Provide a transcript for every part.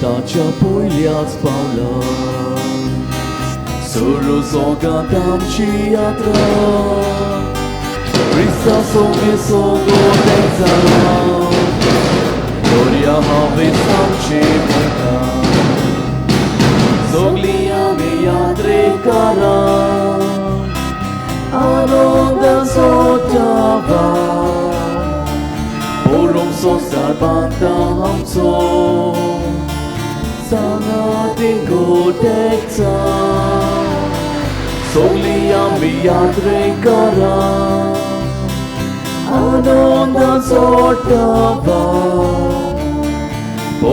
ताच्या पयल्याच पावलां सुरू सोगात आमची यात्रा क्रिस्ता सोगे सोगोतेक जावं दोरया हावेस आमची भरता सगळीं आमी यात्रेकारां आनंदान सोटावा Orom संस्कार बांधता आमचो सांगात गोटेकचा सगळीं आमी यात्रेकारां आनंदान सोटावा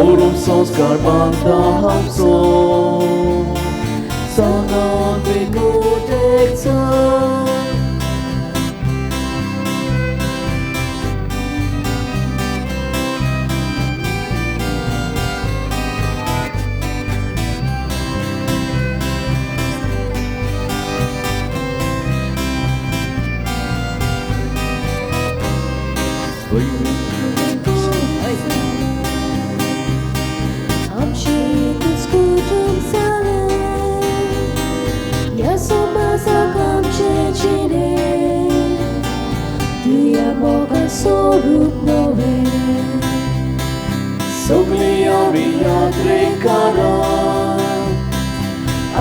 Orom संस्कार बांधता आमचो सांगात गोटेकचा Sorup nowe Sogli ami yatrekaran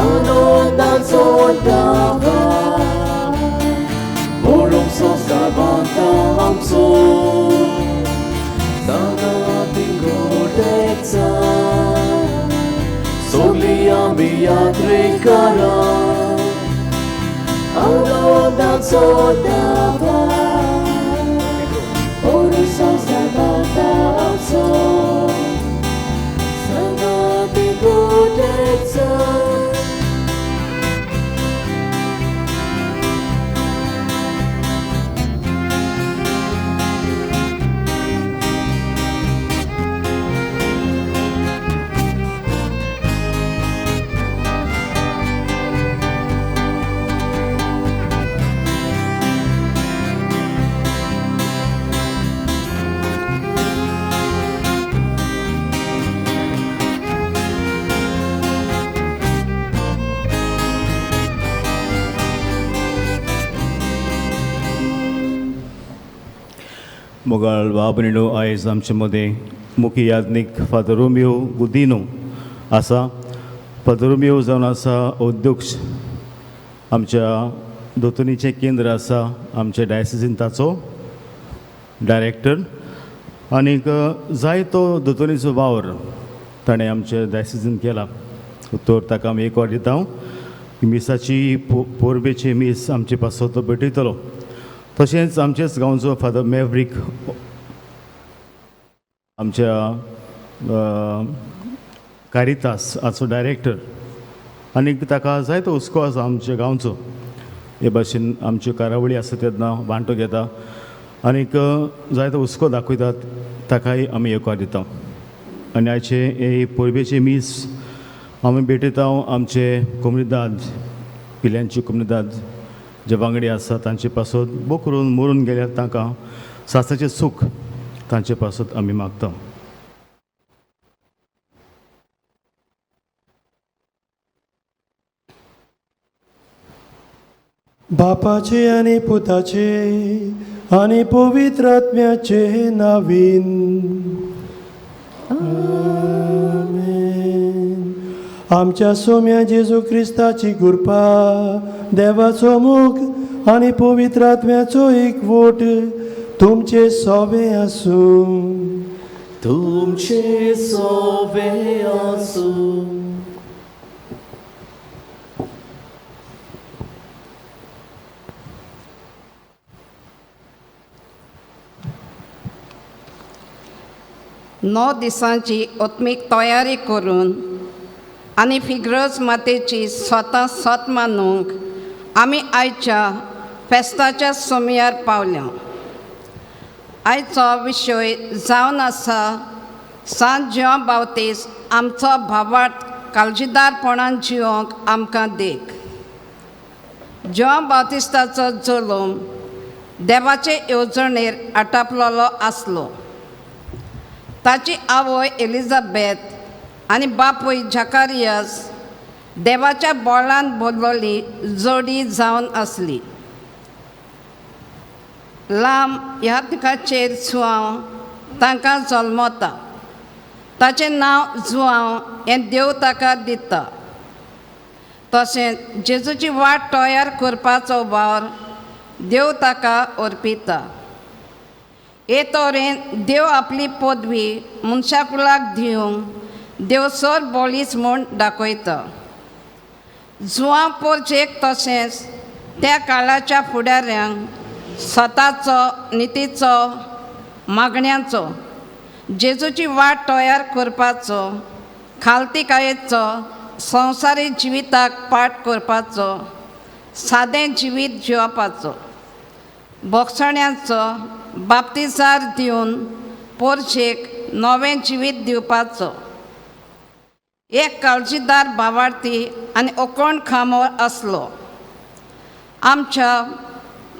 Anondan sotawa Orom संस्कार बांधता आमचो सांगात गोटेकचा सगळी आमी यात्रेकारां आनंदान सोटावा Orom संस्कार बांधता आमचो सांगात गोटेकचा मोगाळ बाबनिनो आयज आमचे मदें मुख्य याज्ञीक फादर रोमियो गुदिनो आसा. फादर रोमियो जावन आसा अध्यक्ष आमच्या दोतोनीचें केंद्र आसा आमच्या डायसिसीन ताचो डायरेक्टर आनीक जायतो दोतोनीचो वावर ताणें आमच्या डायसिसीन केला. तर ताका आमी एक वर दिता मिसाची पोरबेची मीस आमचे पासो तो भेटयतलो. तशेंच आमचेच गांवचो फादर मॅवरीक आमच्या कारितास हाचो डायरेक्टर आनीक ताका जायतो हुस्को आसा आमच्या गांवचो. हे भाशेन आमच्यो कार्यावळी आसा तेन्ना वांटो घेता आनीक जायतो हुस्को दाखयतात ताकाय आमी येवकार दिता. आनी आयचे हे पोरबेचे मीस आमी भेटयता आमचे कोमुनिदाद पिल्यांची कोमुनिदाद जे वांगडी आसा तांचे पासत बो करून मरून गेल्यार तांकां सासाचें सूख तांचे पासत आमी मागता. बापाचे आनी पुताचे आनी पवित्र आत्म्याचे नावीन आमेन. आमच्या सोम्या जेजू क्रिस्ताची कृपा देवाचो मोग आनी पवित्र आत्म्याचो एकवट तुमचे सोबे आसूं. तुमचे सोबे आसूं. णव दिसांची ओत्मीक तयारी करून आनी फिग्रज मातेची स्वता सत मानूंक आमी आयच्या फेस्ताच्या सोमयार पावल्या. आयचो विशय जावन आसा सांत जॉन बावतीस आमचो भावार्थ काळजीदारपणान जिवंक आमकां देख. जॉन बावतिस्ताचो जल्म देवाचे येवजणेर आटापलोलो आसलो. ताची आवय एलिझाबेथ आनी बापूय झकारियास देवाच्या बोळान बोललोली जोडी जावन आसली. लांब ह्या पिकाचेर सुवांव तांकां जल्मता. ताचें नांव जुवांव हें देव ताका दिता. तशेंच जेजूची वाट तयार करपाचो वावर देव ताका अर्पिता. हे तरेन देव आपली पदवी मनशाकुलाक दिवंक देव सर बोलीस म्हूण दाखयता. जुवांव पोरचेक तशेंच त्या काळाच्या फुडाऱ्यांक स्वताचो नितीचो मागण्यांचो जेजूची वाट तयार करपाचो खालतीकायेचो संवसारी जिविताक पाठ करपाचो सादें जिवीत जिवपाचो बोगसण्यांचो बाप्तिजार दिवन पोरचेक नवें जिवीत दिवपाचो एक काळजीदार भावार्थी आनी ओकोण खामो आसलो. आमच्या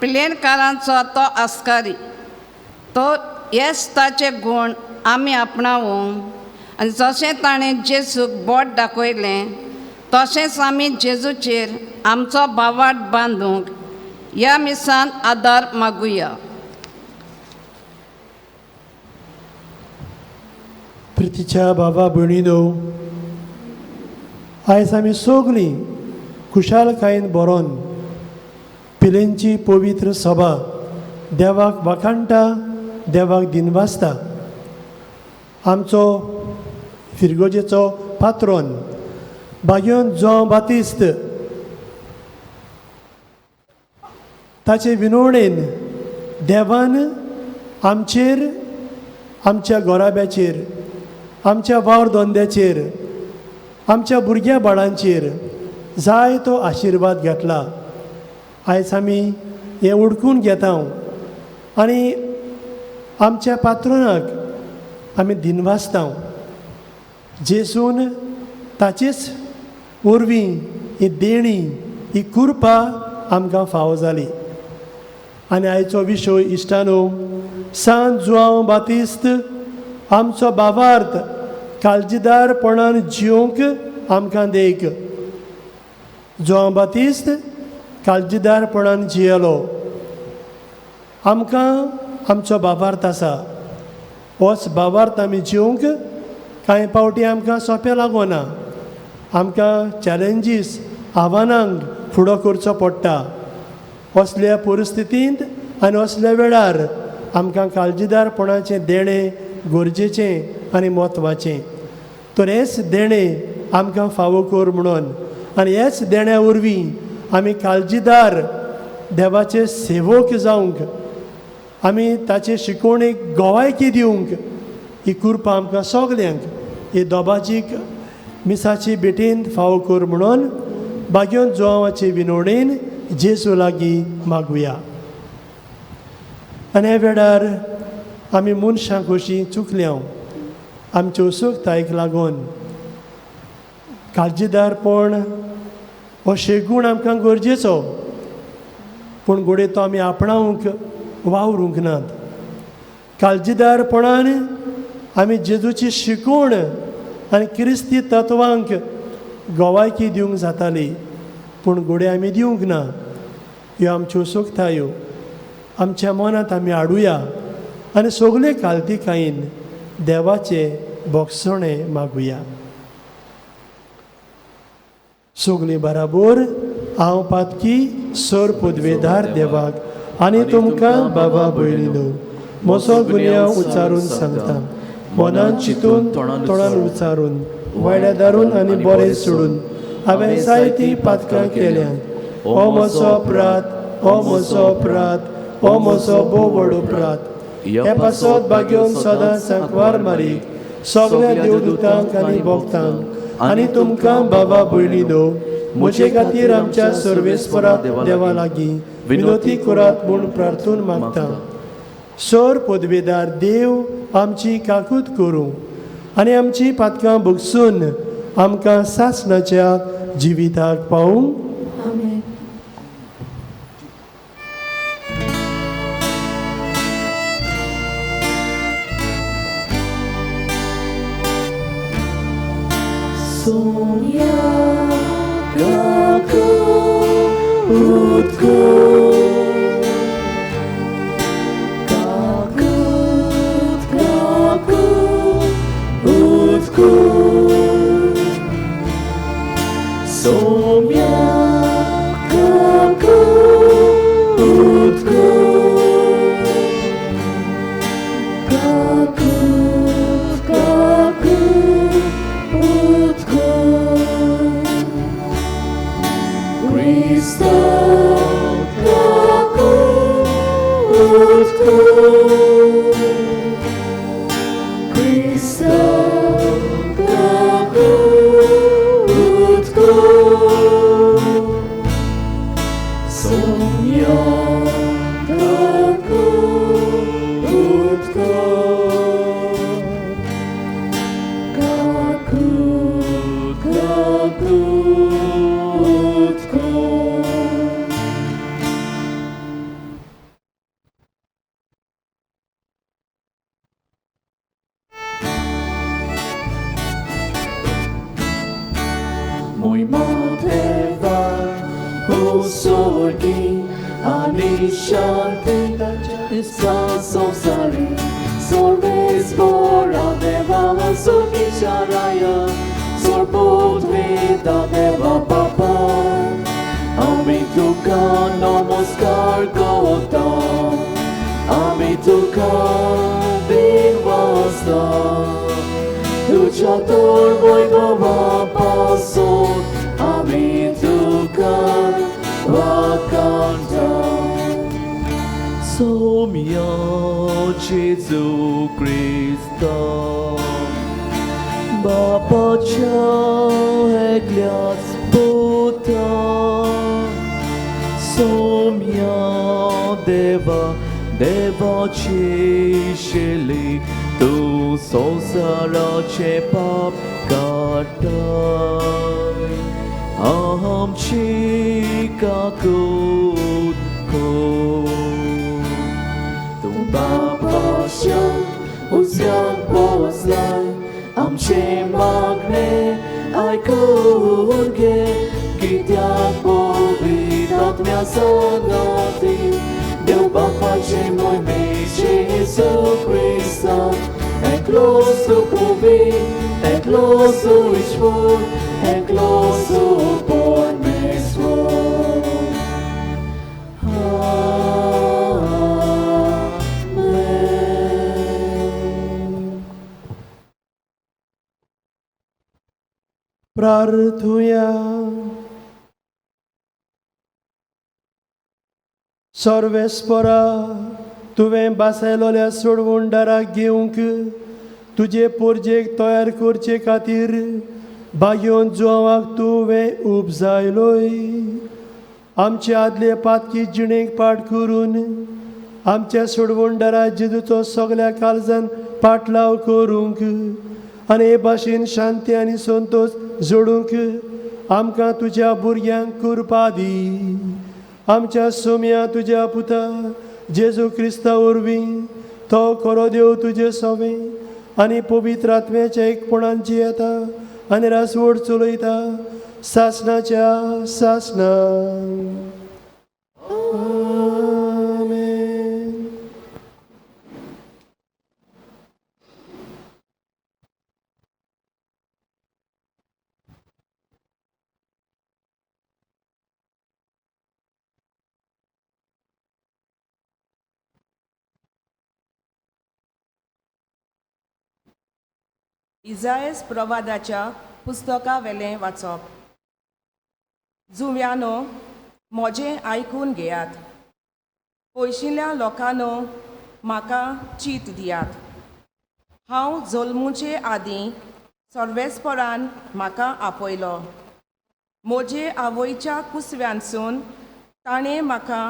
पिलेनकारांचो तो आस्कारी. तो हेच ताचे गूण आमी आपणावंक आनी जशें ताणें जेजूक बोट दाखयलें तशेंच आमी जेजूचेर आमचो भावार्थ बांदूंक ह्या मिसान आदार मागुया. प्रितीच्या बाबा भयणीनो, आयज आमी सगळीं खुशालकायेन बरोवन पिलेंची पवित्र सभा देवाक वाखाणटा, देवाक दिनवासता. आमचो फिरगोजेचो पात्रोन बागयोन जॉन बातिस्त ताचे विनवणेन देवान आमचेर, आमच्या गोराब्याचेर, आमच्या वावर धंद्याचेर, आमच्या भुरग्या बाळांचेर जायतो आशिर्वाद घातला. आयज आमी हें उडकून घेता आनी आमच्या पात्रोनाक आमी दिनवासता. जेजून ताचेच वरवीं ही देणी, ही कृपा आमकां फावो जाली. आनी आयचो विशय इश्टानो, सांत जुआंव बातिस्त आमचो भावार्थ काळजीदारपणान जिवंक आमकां देख. जुआंव बातिस्त काळजीदारपणान जियेलो. आमकां आमचो भावार्थ आसा. होच भावार्थ आमी जिवंक कांय पावटी आमकां सोंपें लागना. आमकां चॅलेंजीस, आव्हानांक फुडो करचो पडटा. असल्या परिस्थितींत आनी असल्या वेळार आमकां काळजीदारपणाचें देणें गरजेचें आनी म्हत्वाचें. तर हेच देणें आमकां फावो कर म्हणून आनी हेच देण्या वरवीं आमी काळजीदार देवाचे सेवक जावंक, आमी ताचे शिकवणेक गोवायकी दिवंक ही कृपा आमकां सगल्यांक ही दोबाजीक मिसाची भेटेंत फावो कर म्हणून बागयोन जुआंवाचे विनवणेन जेजू लागीं मागुया. आनी ह्या वेळार आमी मनशां कशीं चुकल्या आमच्यो उत्सुकतायेक लागून काळजीदारपण हो शेगूण आमकां गरजेचो, पूण घोडये तो आमी आपणावंक वावरूंक नात. काळजीदारपणान आमी जेजूची शिकवण आनी क्रिस्ती तत्वांक गोवायकी दिवंक जाताली, पूण घोडये आमी दिवंक ना. ह्यो आमच्यो उत्सुकतायो आमच्या मनांत आमी हाडुया आनी सगळे काल्तिकायेन देवाचे बोगसणे मागुया. सगळीं बराबर हांव पातकी सर पदवेदार देवाक आनी तुमकां बाबा भयणीनो म्हजो गुन्यांव उच्चारून सांगता. मनान चिंतून तोंडान उच्चारून वायड्या दारून आनी बरें सोडून हांवें जायतीं पातकां केल्यात. हो म्हजो अपराध, हो म्हजो अपराध, हो म्हजो भोव व्हड अपराध. हे पासत बागयोन सदांच सांकवार मारीक सगळ्या देवदूतांक आनी भक्तांक आनी तुमकां बाबा भयणीनो म्हजे खातीर आमच्या सर्वेस्परा देवा लागीं विनोती करात म्हूण प्रार्थून मागता. सर पदवेदार देव आमची काकूत करूं आनी आमची पातकां भोगसून आमकां सासणाच्या जिविताक पावूंक. आमेन. Sonia Kaku Utku Kakut Kaku Utku Somia Kaku Utku Kakut Kaku Utku Krista Kaku Utku Krista Kaku Utku Somya Kaku Utku Kaku Kaku Utku Mój Mateva Usorgi Ani Shanti Isa Sosari Sorves Bora Deva Suki Charaya Sorput Veda Deva Papa Ami Tuka Namaskar Gautam Ami Tuka Dinvasta Tuja Tor Vaibhava Pasot Ami Tuka Vakanta Somya Jesu Krista Baba Cha Eglias Puta Somya Deva Deva Chesheli Tu Sosara Chepap Katai Aham Chikakut Ko Tung Baba Shem Usyang Boslai Am Che Magne Ai Kurge Kityak Bovidat Miasanati Deu Baba Che Moi Me Jesus Christa Encloso Puvi Encloso Ishvur Encloso Por Mesvur Amen प्रार्थूया सर्वेस्परा तुवें बासायलोल्या सोडवणदाराक घेवंक तुजे पोरजेक तयार करचे खातीर बागयोन जुवांक तुवें उपजायलोय आमचे आदले पातकी जिणेक पाट करून आमच्या सोडवणदारा जेजूचो सगळ्या काळजान पाटलाव करूंक आनी हे भाशेन शांती आनी संतोष जोडूंक आमकां तुज्या भुरग्यांक कृपा दी आमच्या सोम्या तुज्या पुता जेजू क्रिस्ता वरवीं तो खरो देव तुजे सोबे आनी पवित्र आत्म्याच्या एकपणांची येता आनी रासवड चलयता सासणाच्या सासणां आमेन. इजायस प्रवादाच्या पुस्तका वेलें वाचप. जुव्यानो मोजें आयकून घेयात. पयशिल्ल्या लोकांनो म्हाका चीत दियात. हांव जल्मुचे आदीं सर्वेस्परान म्हाका आपयलो. म्हजे आवयच्या कुसव्यांसून ताणें म्हाका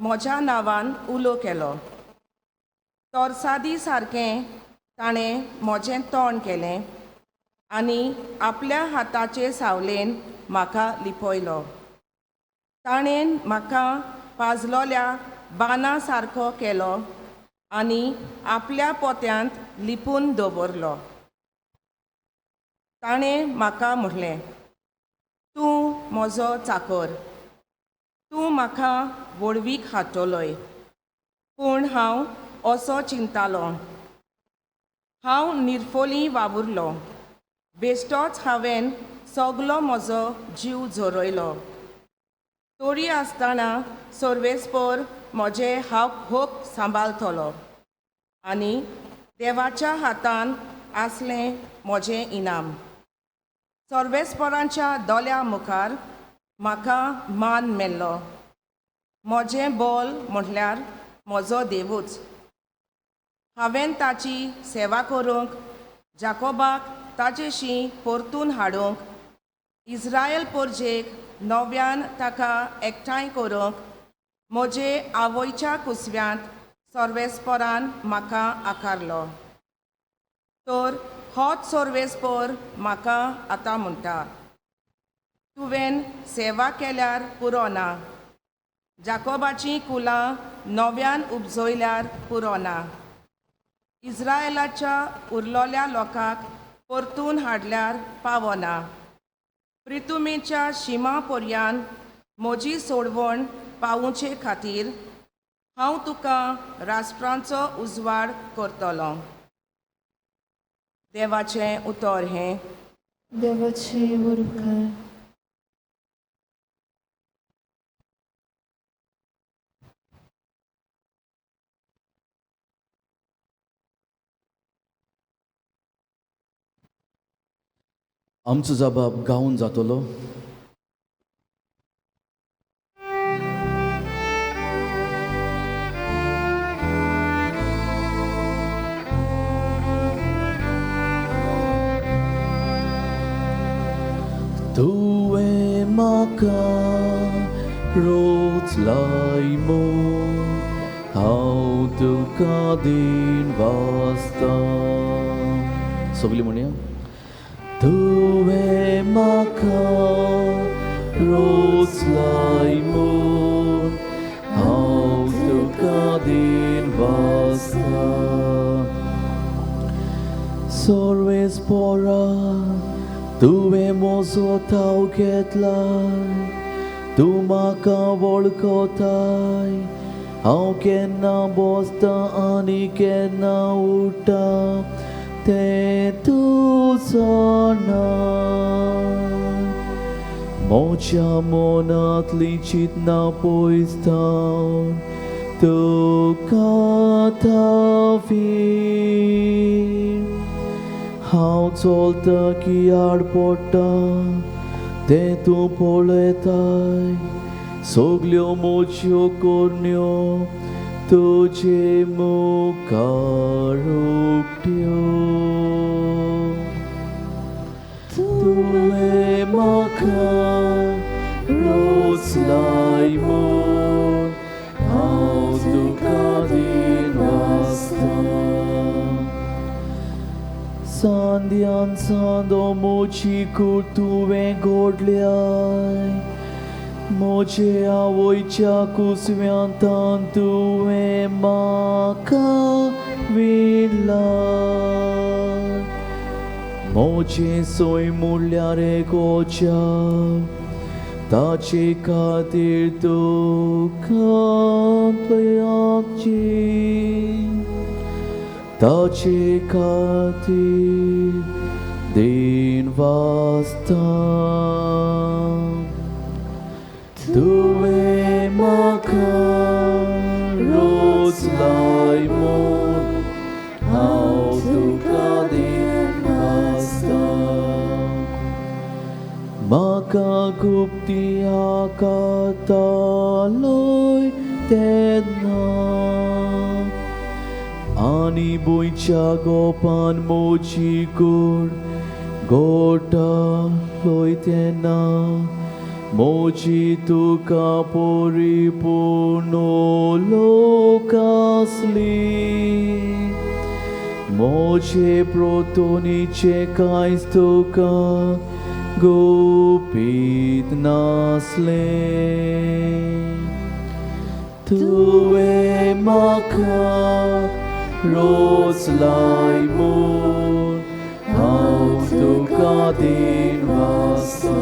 म्हज्या नांवान उलो केलो. तोरसादी सारकें ताणें म्हजें तोंड केलें आनी आपल्या हाताचे सावलेन म्हाका लिपयलो. ताणें म्हाका पाजलोल्या बाना सारको केलो आनी आपल्या पोत्यांत लिपून दवरलो. ताणें म्हाका म्हणलें, तूं म्हजो चाकर. तूं म्हाका वळवीक हाडटलोय. पूण हांव असो चिंतालो. हांव निर्फोली वावुरलो. बेश्टोच हांवें सगलो म्हजो जीव झरोयलो. तोरी आसतना सर्वेस्पर म्हजे होप सांबाळतलो आनी देवाच्या हातान आसलें म्हजें इनाम. सर्वेस्परांच्या दोल्या मुखार म्हाका मान मेळ्ळो. म्हजें बोल म्हटल्यार म्हजो देवूच. हांवें ताची सेवा करूंक, जाकोबाक ताचेशी परतून हाडूंक, इस्रायल परजेक नव्यान ताका एकठांय करूंक म्हजे आवयच्या कुसव्यांत सर्वेस्परान म्हाका आकारलो. तर होच सर्वेस्पर म्हाका आतां म्हणटा, तुवें सेवा केल्यार पुरो ना. जाकोबाचीं कुलां नव्यान उपजयल्यार पुरो ना. इस्रायेलाच्या उरलोल्या लोकांक परतून हाडल्यार पावो ना. प्रितुमेच्या शिमा पर्यान म्हजी सोडवण पावोवचे खातीर हांव तुका राष्ट्रांचो उजवाड करतलों. देवाचें उतर हें. देवाची वरखार. आमचो जबाब गावन जातलो. तुवें म्हाका रोचलायमो, हांव तुका दिन वाचता. सगळीं म्हणया. तुवें म्हाका रोचलायमो, हांव तुका दिन वाचता. सर्वेस्परा तुवें म्हजो ताव घेतलाय. तूं म्हाका वळखताय. हांव केन्ना बसता आनी केन्ना उठता तें तूं जाणाय. म्हज्या मनांतलीं चिंतनां पयसतावन तुका दावी. हांव चलता की आड पडटा तें तूं पळयताय. सगल्यो म्हज्यो कोरण्यो तुजे मुखार उक्त्यो. तुवें म्हाका रोचलायमो, हांव तुका दिन वाचता. सांद्यान सांदो म्हजी कूड तुवें घोडल्याय. म्हजे आवयच्या कुसव्यांतान तुवें म्हाका विणलाय. म्हजें सोय म्हणल्यार एक ओजाप, ताचे खातीर तुका तयाची. ताचे खातीर दिन वाचता. तुवें म्हाका रोचलायमो, हांव तुका दिन वाचता. म्हाका गुप्ती आकारतालोय तेन्ना आनी बोयच्या गोपान म्हजी कूड घोडटालोय तेन्ना म्हजी तुका परिपूर्ण लोक आसली. म्हजे प्रोतोनीचे कांयच तुका गुपीत नासलें. तुवें म्हाका रोचलायमो, हांव तुका तुका दिन वास्ता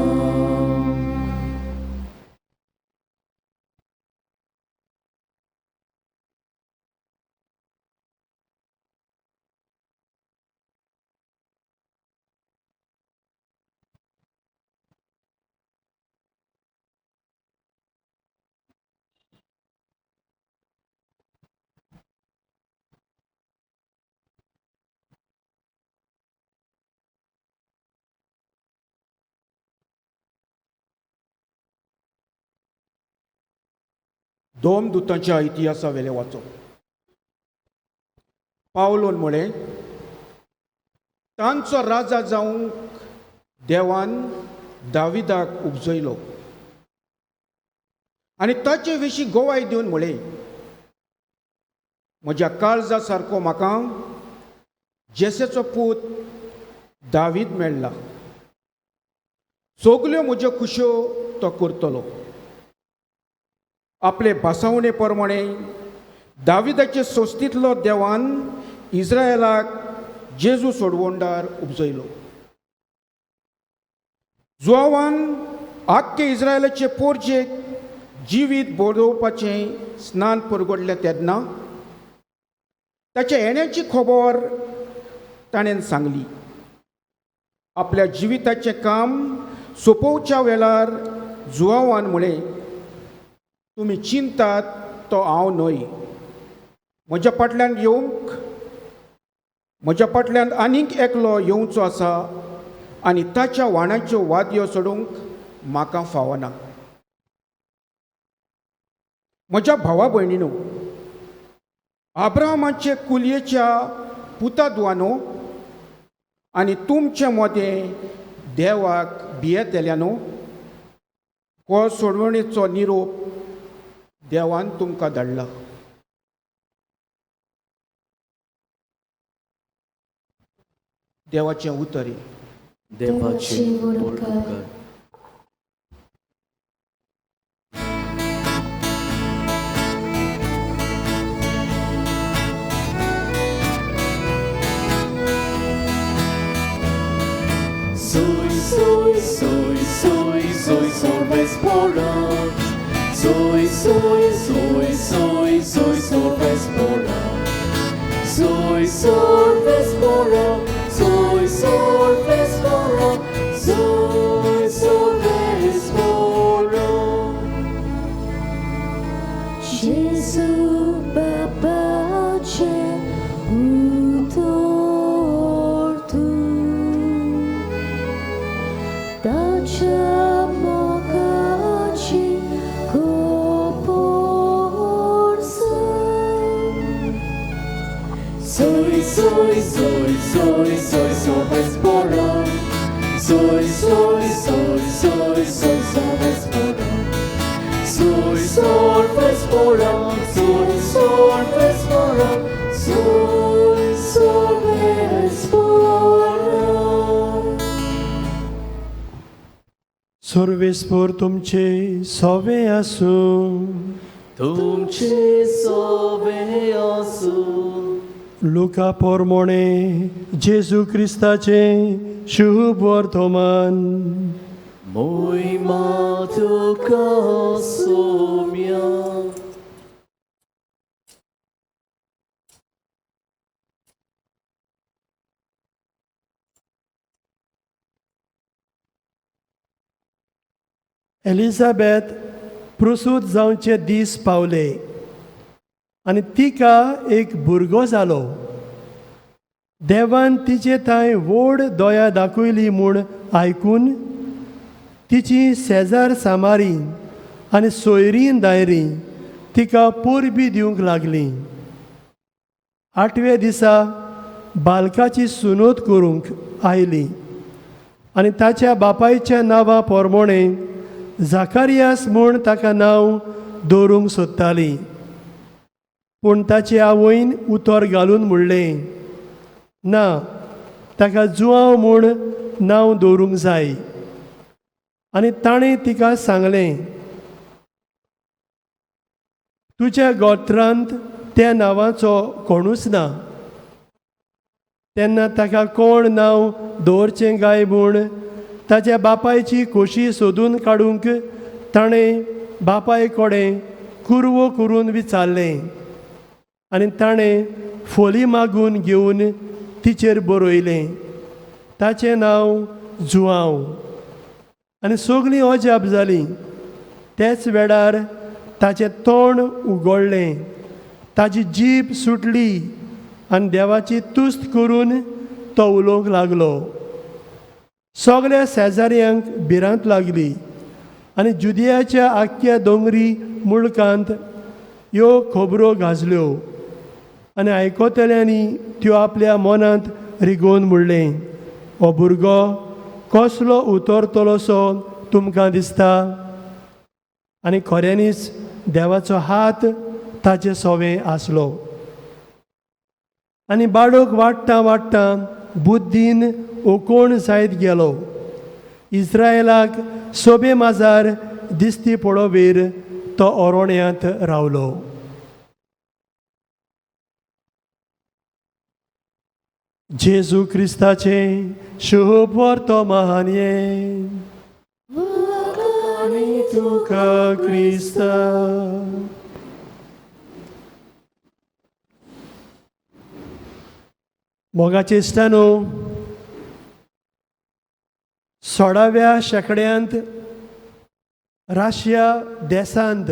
दोन दुतांच्या इतिहासा वेले वाचो पावलोन म्हळें तांचो राजा जावंक देवान दाविदाक उपजयलो आनी ताचे विशीं गोवाय दिवन म्हळें म्हज्या काळजा सारको म्हाका जेसेचो पूत दावीद मेळ्ळा सगल्यो म्हज्यो खुश्यो तो करतलो आपले भासावणे प्रमाणे दाविदाचे सोस्तींतलो देवान इस्रायलाक जेजू सोडवोंडार उपजयलो जुआवान आख्खे इस्रायलाचे पोरजेक जिवीत बोडोवपाचें स्नान परगडलें तेन्ना ताच्या येण्याची खबर ताणें सांगली आपल्या जिविताचें काम सोंपोवच्या वेळार जुआवान म्हळें तुमी चिंतात तो हांव न्हय म्हज्या फाटल्यान येवंक म्हज्या फाटल्यान आनीक एकलो येवचो आसा आनी ताच्या वाणाच्यो वादयो सोडूंक म्हाका फावना म्हज्या भावा भयणीनो आब्रामाचे कुलयेच्या पुताद्वानो आनी तुमचे मोदें देवाक भियेतल्यानो हो सोडवणेचो निरोप देवान तुमकां धाडला देवाचें उतर देवाचे वरकर Soy, soy, soy, soy, soy, sorbes poran. Soy, soy, soy, soy, soy, sorbes poran. Soy, sorbes poran. Soy, sorbes poran. Soy, sorbes poran. Jésus, Papa, utor tu. Dacia mogaci coporsa. Soy, soy, soy, soy, soy, sorbes poran. Soy, soy, soy, soy, soy, sorbes poran. Soy, sorbes poran. Soy, sorbes poran. Soy, sorbes poran. सर्वेस्पोर तुमचे सोवे आसूं तुमचे सोवे आसूं Luca पोरमोणे जेजू क्रिस्ताचे शुभ वर्तमान मोहिमा तुका सोम्या एलिझाबेथ प्रसूत जावचे दीस पावले आनी तिका एक भुरगो जालो देवान तिचे थंय व्हड दया दाखयली म्हूण आयकून तिची शेजार सामारी आनी सोयरीं दायरीं तिका पोरबी दिवंक लागलीं 8व्या दिसा बालकाची सुनोत करूंक आयली आनी ताच्या बापायच्या नांवा पोरमोणे जाकारियास म्हूण ताका नांव दवरूंक सोदताली पूण ताचे आवयन उतर घालून म्हणलें ना ताका जुआंव म्हूण नांव दवरूंक जाय आनी ताणें तिका सांगलें तुज्या गोत्रांत त्या नांवाचो कोणूच ना तेन्ना ताका कोण नांव दवरचें काय म्हूण ताच्या बापायची खोशी सोदून काडूंक ताणें बापाय कडेन कुरवो करून विचारलें आनी ताणें फोली मागून घेवन तिचेर बरयलें ताचें नांव जुआंव. आनी सगळीं अजाप जालीं. तेच वेळार ताचें तोंड उगडलें, ताची जीब सुटली आनी देवाची तुस्त करून तो उलोवंक लागलो. सगळ्या शेजाऱ्यांक भिरांत लागली आनी जुदियाच्या आख्ख्या दोंगरी मुळकांत ह्यो खबरो गाजल्यो आनी आयकतल्यांनी त्यो आपल्या मनांत रिगोवन म्हणलें, हो भुरगो कसलो उतरतलो सो तुमकां दिसता? आनी खऱ्यांनीच देवाचो हात ताचे सोवें आसलो. आनी बाळक वाडटा वाडटा बुद्दीन ओकोण जायत गेलो. इस्रायलाक सोबे माजार दिसती पळोवेर तो ओरोण्यांत रावलो. जेजू क्रिस्ताचे शुभ वर्तमानये तुका क्रिस्ता. मोगाचे इश्टानो, 16व्या शेंकड्यांत रशिया देशांत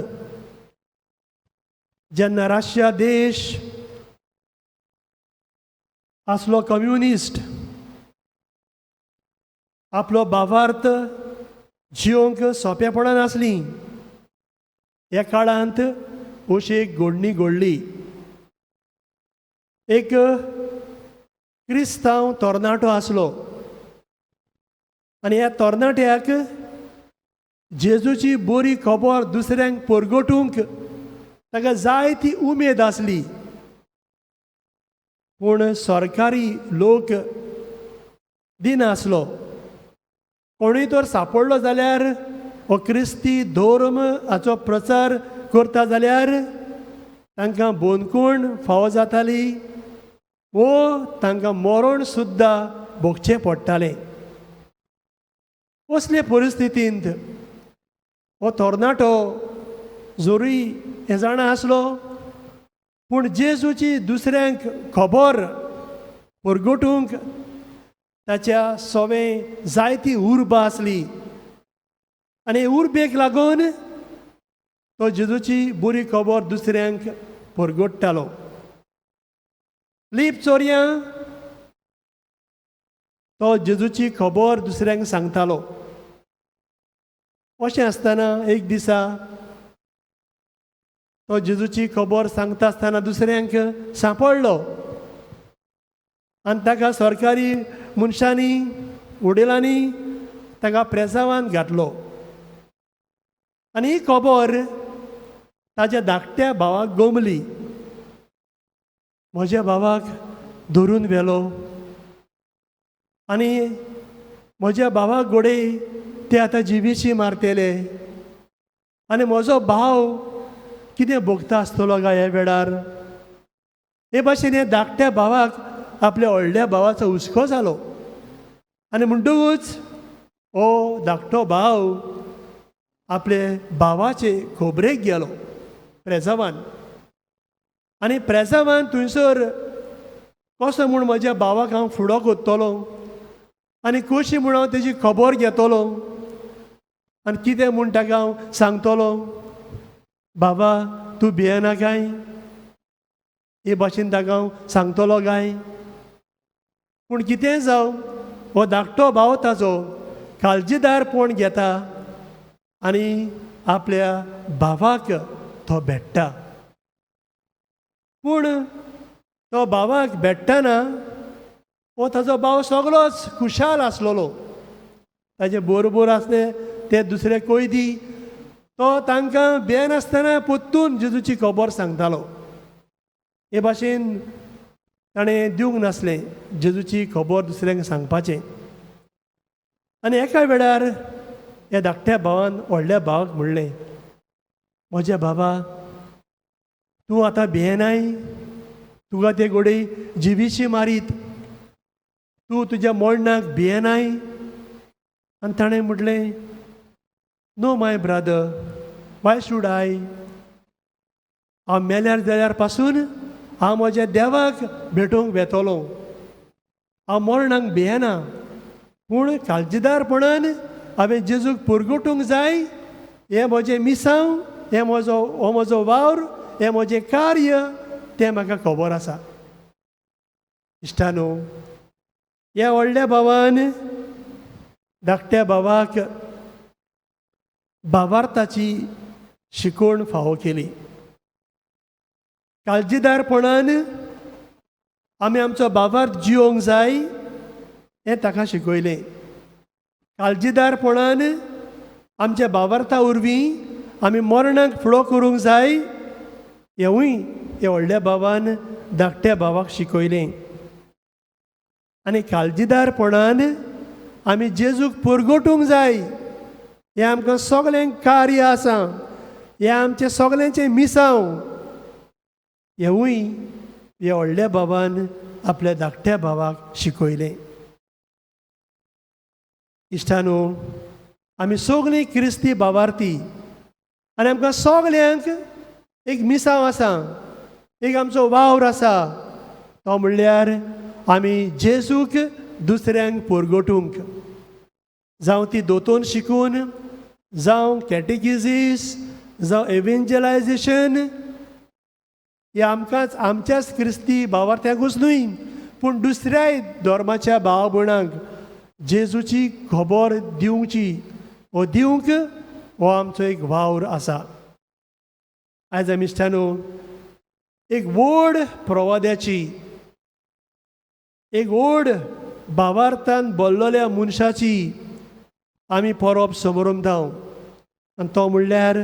जेन्ना रशिया देश आसलो कम्युनिस्ट, आपलो भावार्थ जियोंक सोंपेपणान आसली, ह्या काळांत अशी एक घडणी घडली. एक क्रिस्तांव तरणाटो आसलो आनी ह्या तरणाट्याक जेजूची बरी खबर दुसऱ्यांक परगटूंक ताका जायती उमेद आसली. पूण सरकारी लोक दिनासलो. कोणूय तर सांपडलो जाल्यार हो क्रिस्ती धर्म हाचो प्रचार करता जाल्यार तांकां बोनकूण फावो जाताली वो तांकां मरण सुद्दां भोगचें पडटालें. असले परिस्थितींत हो तरणाटो जोरी हे जाणा आसलो, पूण जेजूची दुसऱ्यांक खबर परगटूंक ताच्या सोवें जायती उर्बा आसली. आनी उर्बेक लागून तो जेजूची बरी खबर दुसऱ्यांक परगट्टालो. लीप चोरयां तो जेजूची खबर दुसऱ्यांक सांगतालो. अशें आसतना एक दिसा तो जेजूची खबर सांगता आसतना दुसऱ्यांक सांपडलो आनी ताका सरकारी मनशांनी उडेलांनी ताका प्रेसावान घातलो. आनी ही खबर ताच्या धाकट्या भावाक गमली. म्हज्या भावाक धरून व्हेलो आनी म्हज्या भावाक घोडये ते आतां जिवीशी मारतेले आनी म्हजो भाव कितें भोगता आसतलो काय ह्या वेळार. हे भाशेन हे धाकट्या भावाक आपल्या व्हडल्या भावाचो हुस्को जालो आनी म्हणटकूच हो धाकटो भाव आपले भावाचे खोबरेक गेलो प्रेसावान. आनी प्रेसावान थंयसर कसो म्हूण म्हज्या भावाक हांव फुडो कोत्तलो आनी कशी म्हूण हांव तेजी खबर घेतलो आनी कितें म्हूण ताका हांव सांगतलो. बाबा तूं भियेना काय, हे भाशेन ताका हांव सांगतलो काय. पूण कितें जावं हो धाकटो भाव ताचो काळजीदारपण घेता आनी आपल्या भावाक तो भेट्टा. पूण तो भावाक भेट्टाना हो ताचो भाव सगळोच खुशाल आसलेलो. ताचे बरोबर आसले ते दुसरे कोयदी तो तांकां भियेनासतना पोत्तून जेजूची खबर सांगतालो. हे भाशेन ताणें दिवंक नासलें जेजूची खबर दुसऱ्यांक सांगपाचें. आनी एका वेळार ह्या धाकट्या भावान व्हडल्या भावाक म्हणलें, म्हज्या बाबा तूं आतां भियेनाय, तुका ते घोडये जिवीशी मारीत तूं तुज्या मोडणाक भियेनाय. आनी ताणें म्हटलें, no my brother, why should I? हांव मेल्यार जाल्यार पासून हांव म्हज्या देवाक भेटोवंक वेतलो. हांव मरणाक भियेना, पूण काळजीदारपणान हांवें जेजूक परगटूंक जाय. हें म्हजें मिसांव, हो म्हजो वावर, हें म्हजें कार्य, तें म्हाका खबर आसा. इश्टानो, ह्या व्हडल्या भावान धाकट्या भावाक भावार्थाची शिकवण फावो केली. काळजीदारपणान आमी आमचो भावार्थ जिवंक जाय हें ताका शिकयलें. काळजीदारपणान आमच्या भावार्था वरवीं आमी मरणाक फुडो करूंक जाय हेंवूय ह्या व्हडल्या भावान धाकट्या भावाक शिकयलें. आनी काळजीदारपणान आमी जेजूक परगटूंक जाय हें आमकां सगल्यांक कार्य आसा. हें आमचें सगल्यांचें मिसांव. हेंवूय ह्या व्हडल्या भावान आपल्या धाकट्या भावाक शिकयलें. इश्टानो, आमी सगळीं क्रिस्ती भावार्थी आनी आमकां सगल्यांक एक मिसांव आसा, एक आमचो वावर आसा. तो म्हणल्यार आमी जेजूक दुसऱ्यांक परगटूंक, जावं ती दोतोन शिकून, जावं कॅटेकिजीस, जावं एवेंजलायजेशन. हें आमकांच आमच्याच क्रिस्ती भावार्थ्यांकूच न्हय, पूण दुसऱ्याय धर्माच्या भाव भयणांक जेजूची खबर दिवची वो दिवंक हो आमचो एक वावर आसा. आयज आमी इश्टानो एक व्हड प्रवाद्याची, एक व्हड भावार्थान भरलेल्या मनशाची आमी परब समोरंताव. आनी तो म्हणल्यार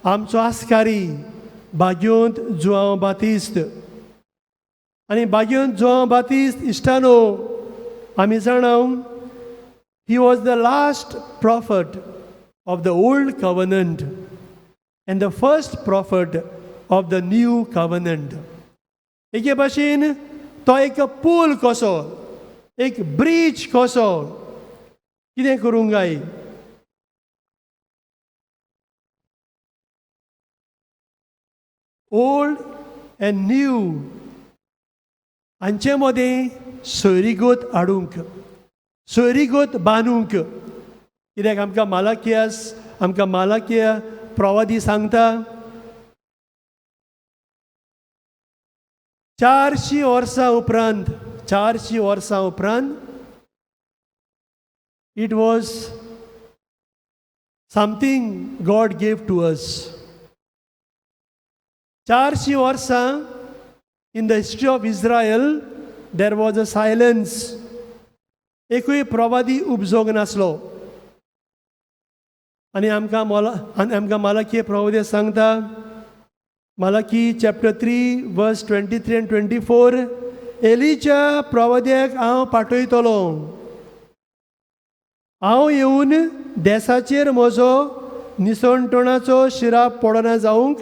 आमचो आस्कारी भाग्योंत जुआंव बातिस्त. आनी भाग्योंत जुआंव बातिस्त इश्टानो, आमी जाणाव he was the last prophet of the old covenant and the first prophet of the new covenant. एके भाशेन तो एक पूल कसो, एक ब्रीज कसो कितें करूंक जाय. ओल्ड एंड न्यू हांचे मदें सोयरीगत हाडूंक, सोयरीगत बांदूंक. कित्याक आमकां मालाकिया प्रवादी सांगता 400 वर्सां उपरांत it was something God gave to us. 400 वर्सां in the history of Israel there was a silence. एकूय प्रवादी उपजोंक नासलो. आनी आमकां मालाकी प्रवादी सांगता, मालाकी चॅप्टर 3 वर्स 23 and 24, एलिच्या प्रवाद्याक हांव पाठयतलो. हांव येवन देसाचेर म्हजो निसणटणाचो शिराप पडना जावंक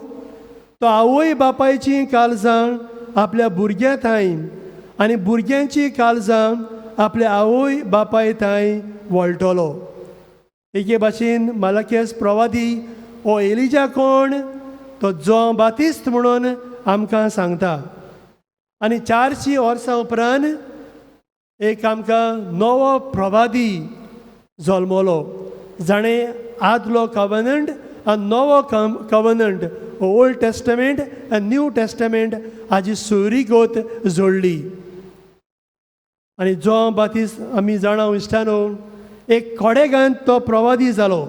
तो आवय बापायची काळजां आपल्या भुरग्यां थंय आनी भुरग्यांची काळजां आपल्या आवय बापाय थंय वळटलो. एके भाशेन मालाकियास प्रवादी हो एलिजा कोण, तो जुआंव बातिस्त म्हणून आमकां सांगता. आनी 400 वर्सां उपरांत एक आमकां नवो प्रवादी जल्मलो, जाणें आदलो कवनंट आनी नवो कवनंट, ओल्ड टेस्टमेंट आनी न्यू टेस्टमेंट हाजी सोयरीगत जोडली. आनी जुआंव बातिस्त आमी जाणाव इश्टानो एक खोडेगांत तो प्रवादी जालो.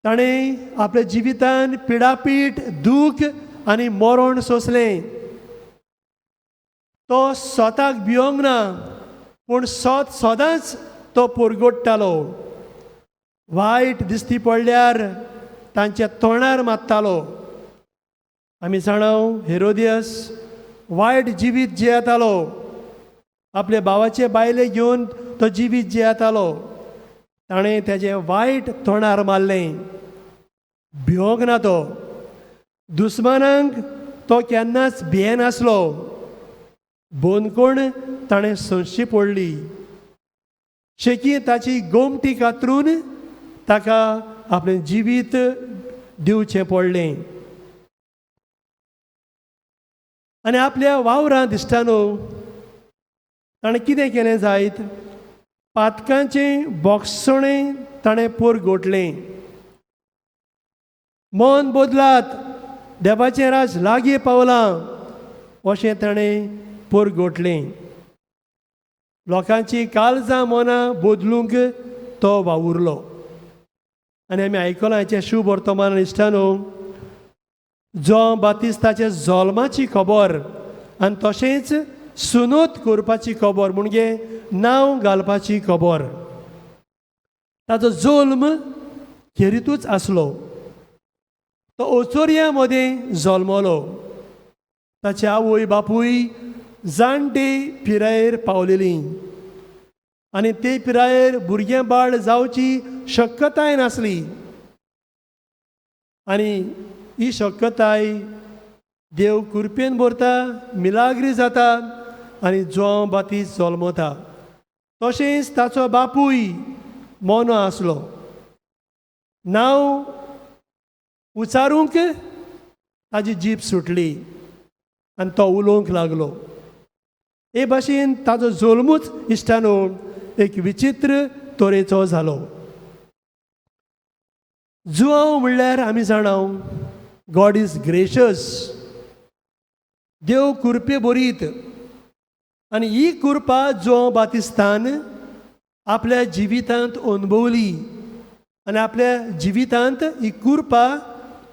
ताणें आपल्या जिवितान पिडापीट, दूख आनी मरण सोंसलें. तो स्वताक भियोंक ना, पूण सदांच तो परगडटालो. वायट दिश्टी पडल्यार तांच्या तोंडार मारतालो. आमी जाणाव हेरोदियस वायट जिवीत जियेतालो. आपले भावाचे बायले घेवन तो जिवीत जियेतालो. ताणें तेजें वायट तोंडार मारलें. भियोंक ना तो. दुस्मानांक तो केन्नाच भियेनासलो. बोनकोण ताणें सोंशी पडली. शेकी ताची गोमटी कातरून ताका आपलें जिवीत दिवचें पडलें. आनी आपल्या वावरांत दिसतानो ताणें कितें केलें जायत, पातकांचें बोगसणें ताणें पोर गोटलें. मन बदलात, देवाचें राज लागीं पावलां अशें ताणें पोर गोटलें. लोकांची काळजां मनां बदलूंक तो वावुरलो. आनी आमी आयकलां हेचें शुभ वर्तमान इश्टानो, जॉन बातिस्ताच्या जल्माची खबर आनी तशेंच सुनोत करपाची खबर म्हणजे नांव घालपाची खबर. ताचो जल्म खेरीतूच आसलो. तो ओचोरिया मदें जल्मलो. ताचे आवय बापूय जाणटे पिरायेर पावलेलीं आनी ते पिरायेर भुरगें बाळ जावची शक्यताय नासली. आनी ही शक्यताय देव कृपेन भरता, मिलाग्री जाता आनी जॉन बातिस्ट जल्मता. तशेंच ताचो बापूय मोनो आसलो. नांव उचारूंक ताजी जीब सुटली आनी तो उलोवंक लागलो. हे भाशेन ताचो जल्मूच इश्टानो एक विचित्र तरेचो जालो. जुआंव म्हणल्यार आमी जाणाव गॉड इज ग्रेशियस. देव कृपे बरीत आनी ही कृपा जॉन बातिस्तान आपल्या जिवितांत अनुभवली आनी आपल्या जिवितांत ही कृपा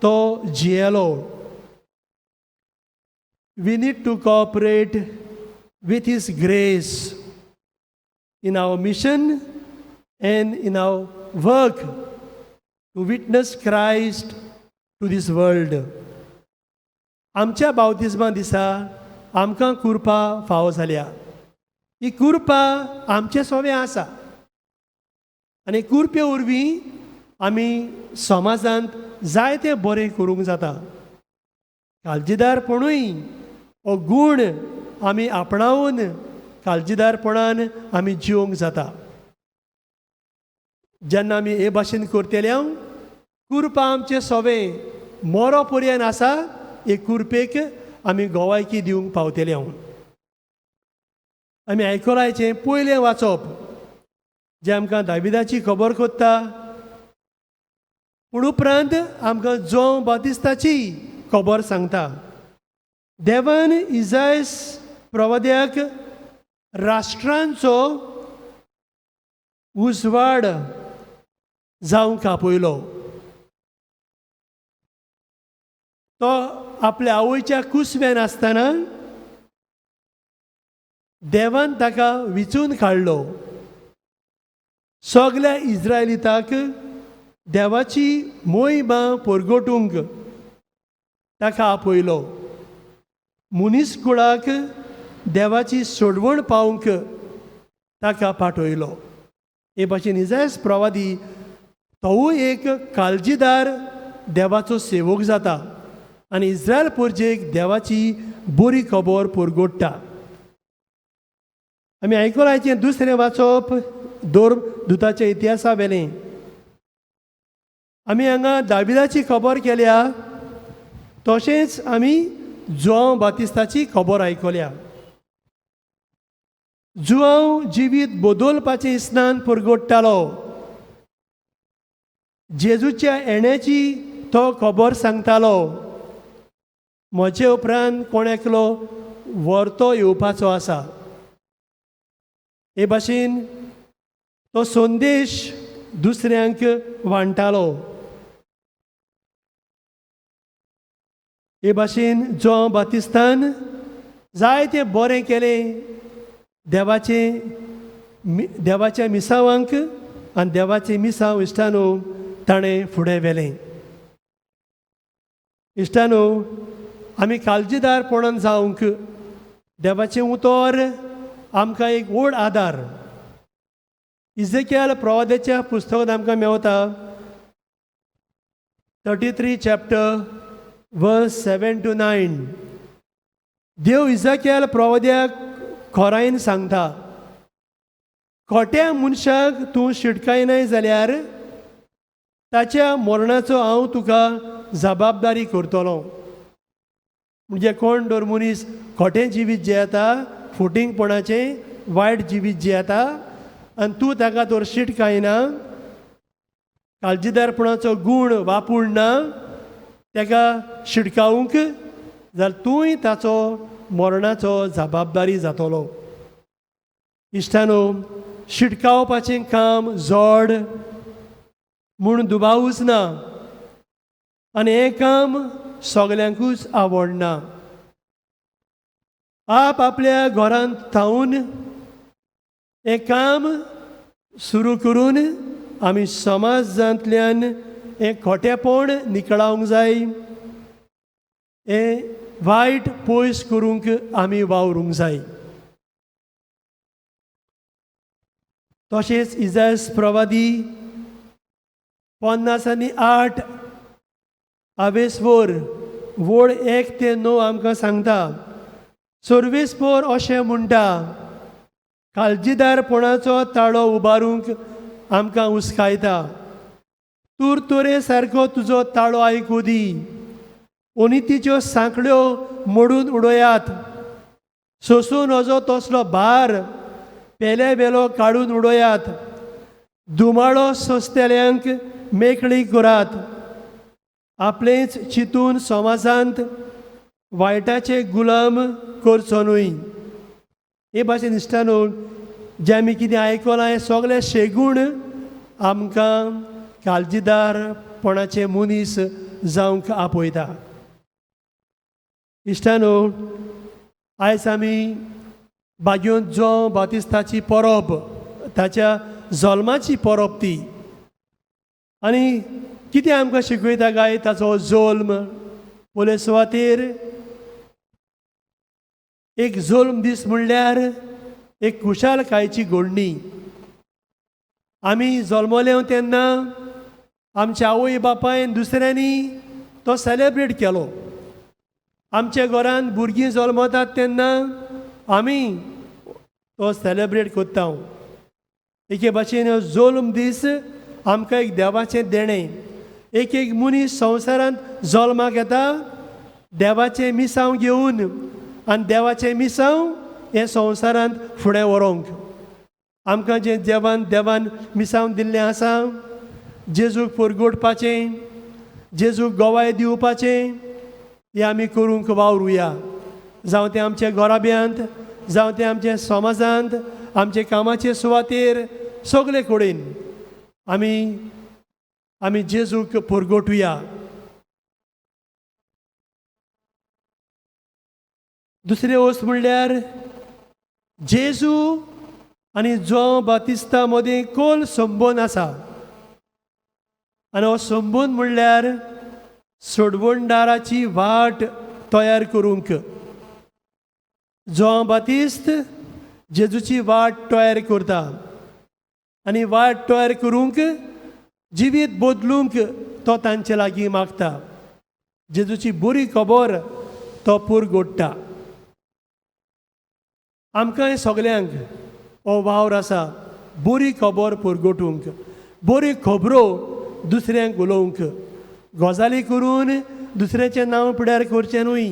तो जियेलो. We need to cooperate with His grace in our mission and in our work to witness Christ to this world. आमच्या बावतिस्मा दिसा आमकां कृपा फावो जाल्या. ही कृपा आमचे सोबे आसा आनी कृपे वरवीं आमी समाजांत जायते बरें करूंक जाता. काळजीदारपणूय हो गूण आमी आपणावन काळजीदारपणान आमी जिवंक जाता. जेन्ना आमी हे भाशेन करतले कृपा आमचे सोबे मोरो पर्यंत आसा. हे कृपेक आमी गोवायकी दिवंक पावतले. आमी आयकलांचें पयलें वाचप जें आमकां दाविदाची खबर कोत्ता, पूण उपरांत आमकां जॉन बातिस्ताची खबर सांगता. देवान इसायास प्रवाद्याक राष्ट्रांचो उजवाड जावंक आपयलो. तो आपल्या आवयच्या कुसव्यान आसतना देवान ताका विचून काडलो. सगल्या इस्रायलिताक देवाची मोहिमा परगटूंक ताका आपयलो. मुनीस कुळाक देवाची सोडवण पावंक ताका पाठयलो. हे भाशेन इसायास प्रवादी तोवूय एक काळजीदार देवाचो सेवक जाता आनी इस्रायल परजेक देवाची बरी खबर परगोडटा. आमी आयकलांचें दुसरें वाचप दुताच्या इतिहासा वेलें. आमी हांगा दाविदाची खबर केल्या तशेंच आमी जॉन बातिस्ताची खबर आयकल्या. जुआंव जिवीत बदलपाचें स्नान परगोडटालो. जेजूच्या येण्याची तो खबर सांगतालो. म्हजे उपरांत कोण एकलो व्हरतो येवपाचो आसा. हे भाशेन तो संदेश दुसऱ्यांक वांटतालो. हे भाशेन जॉन बातिस्तान जायतें बरें केलें देवाच्या मिसावांक आनी देवाचें मिसांव इश्टानो ताणें फुडें व्हेलें. इश्टानो, आमी काळजीदारपणान जावंक देवाचें उतर आमकां एक व्हड आदार. इजेकियल प्रवाद्याच्या पुस्तकांत आमकां मेवता 33 चॅप्टर वर्स 7 to 9. देव इजेकियल प्रवाद्याक खोरायेन सांगता खोट्या मनशाक तूं शिटकायनाय जाल्यार ताच्या मरणाचो हांव तुका जबाबदारी करतलो. म्हणजे कोण दर मनीस खोटें जिवीत जियेता, फुटींगपणाचें वायट जिवीत जियेता आनी तूं ताका तर शिटकायना, काळजीदारपणाचो गूण वापरना, ताका शिटकावूंक, जाल्यार तूंय ताचो मरणाचो जबाबदारी जातलो. इश्टानो, शिटकावपाचें काम जड म्हूण दुबावूच ना आनी हें काम सगल्यांकूच आवडना. आप आपल्या घरांत थावून हें काम सुरू करून आमी समाजांतल्यान हें खोटेपण निकळावंक जाय, हें वायट पयस करूंक आमी वावरूंक जाय. तशेंच इजायास प्रवादी 50:8 हावेसवर वळ 1 ते 9 आमकां सांगता. सर्वेस्पर अशें म्हणटा, काळजीदारपणाचो ताळो उबारूंक आमकां हुस्कायता. तुरतुरे सारको तुजो ताळो आयकूं दी. अनितीच्यो सांखळ्यो मोडून उडयात. सोंसून वचो तसलो भार पेले बेलो काडून उडयात. धुमाळो सोंसतेल्यांक मेकळी करात. आपलेंच चिंतून समाजांत वायटाचे गुलाम करचो न्हय. हे भाशेन इश्टानो, जे आमी कितें आयकलां हें सगळें शेगूण आमकां काळजीदारपणाचे मनीस जावंक आपयता. इश्टानो, आयज आमी बागयोंत जो बातिस्ताची परब, ताच्या जल्माची परब ती. आनी कितें आमकां शिकयता काय ताचो जल्म. पयले सुवातेर एक जल्म दीस म्हणल्यार एक खुशालकायेची घडणी. आमी जल्मले तेन्ना आमच्या आवय बापायन दुसऱ्यांनी तो सेलेब्रेट केलो. आमच्या घरांत भुरगीं जल्मतात तेन्ना आमी तो सेलेब्रेट करता. एके भाशेन हो जल्म दीस आमकां एक देवाचें देणें. एक एक मनीस संवसारांत जल्माक येता देवाचें मिसांव घेवन, आनी देवाचें मिसांव हें संवसारांत फुडें व्हरूंक. आमकां जें देवान मिसांव दिल्लें आसा, जेजूक परगोडपाचें, जेजूक गोवाय दिवपाचें, हें आमी करूंक वावरुया. जावं तें आमच्या घराब्यांत, जावं तें आमच्या समाजांत, आमचे कामाचे सुवातेर, सगळे कडेन आमी जेजूक परगोटुया. दुसरी वस्त म्हणल्यार जेजू आनी जॉन बातिस्ता मदीं खोल संबंद आसा. आनी हो संबंद म्हणल्यार सोडवणदाराची वाट तयार करूंक. जॉन बातिस्त जेजूची वाट तयार करता आनी वाट तयार करूंक, जिवीत बदलूंक तो तांचे लागीं मागता. जेजूची बरी खबर तो परगोडटा. आमकां हे सगल्यांक हो वावर आसा बरी खबर परगोटूंक, बरी खबरो दुसऱ्यांक उलोवंक. गजाली करून दुसऱ्याचें नांव पिड्यार करचें न्हय,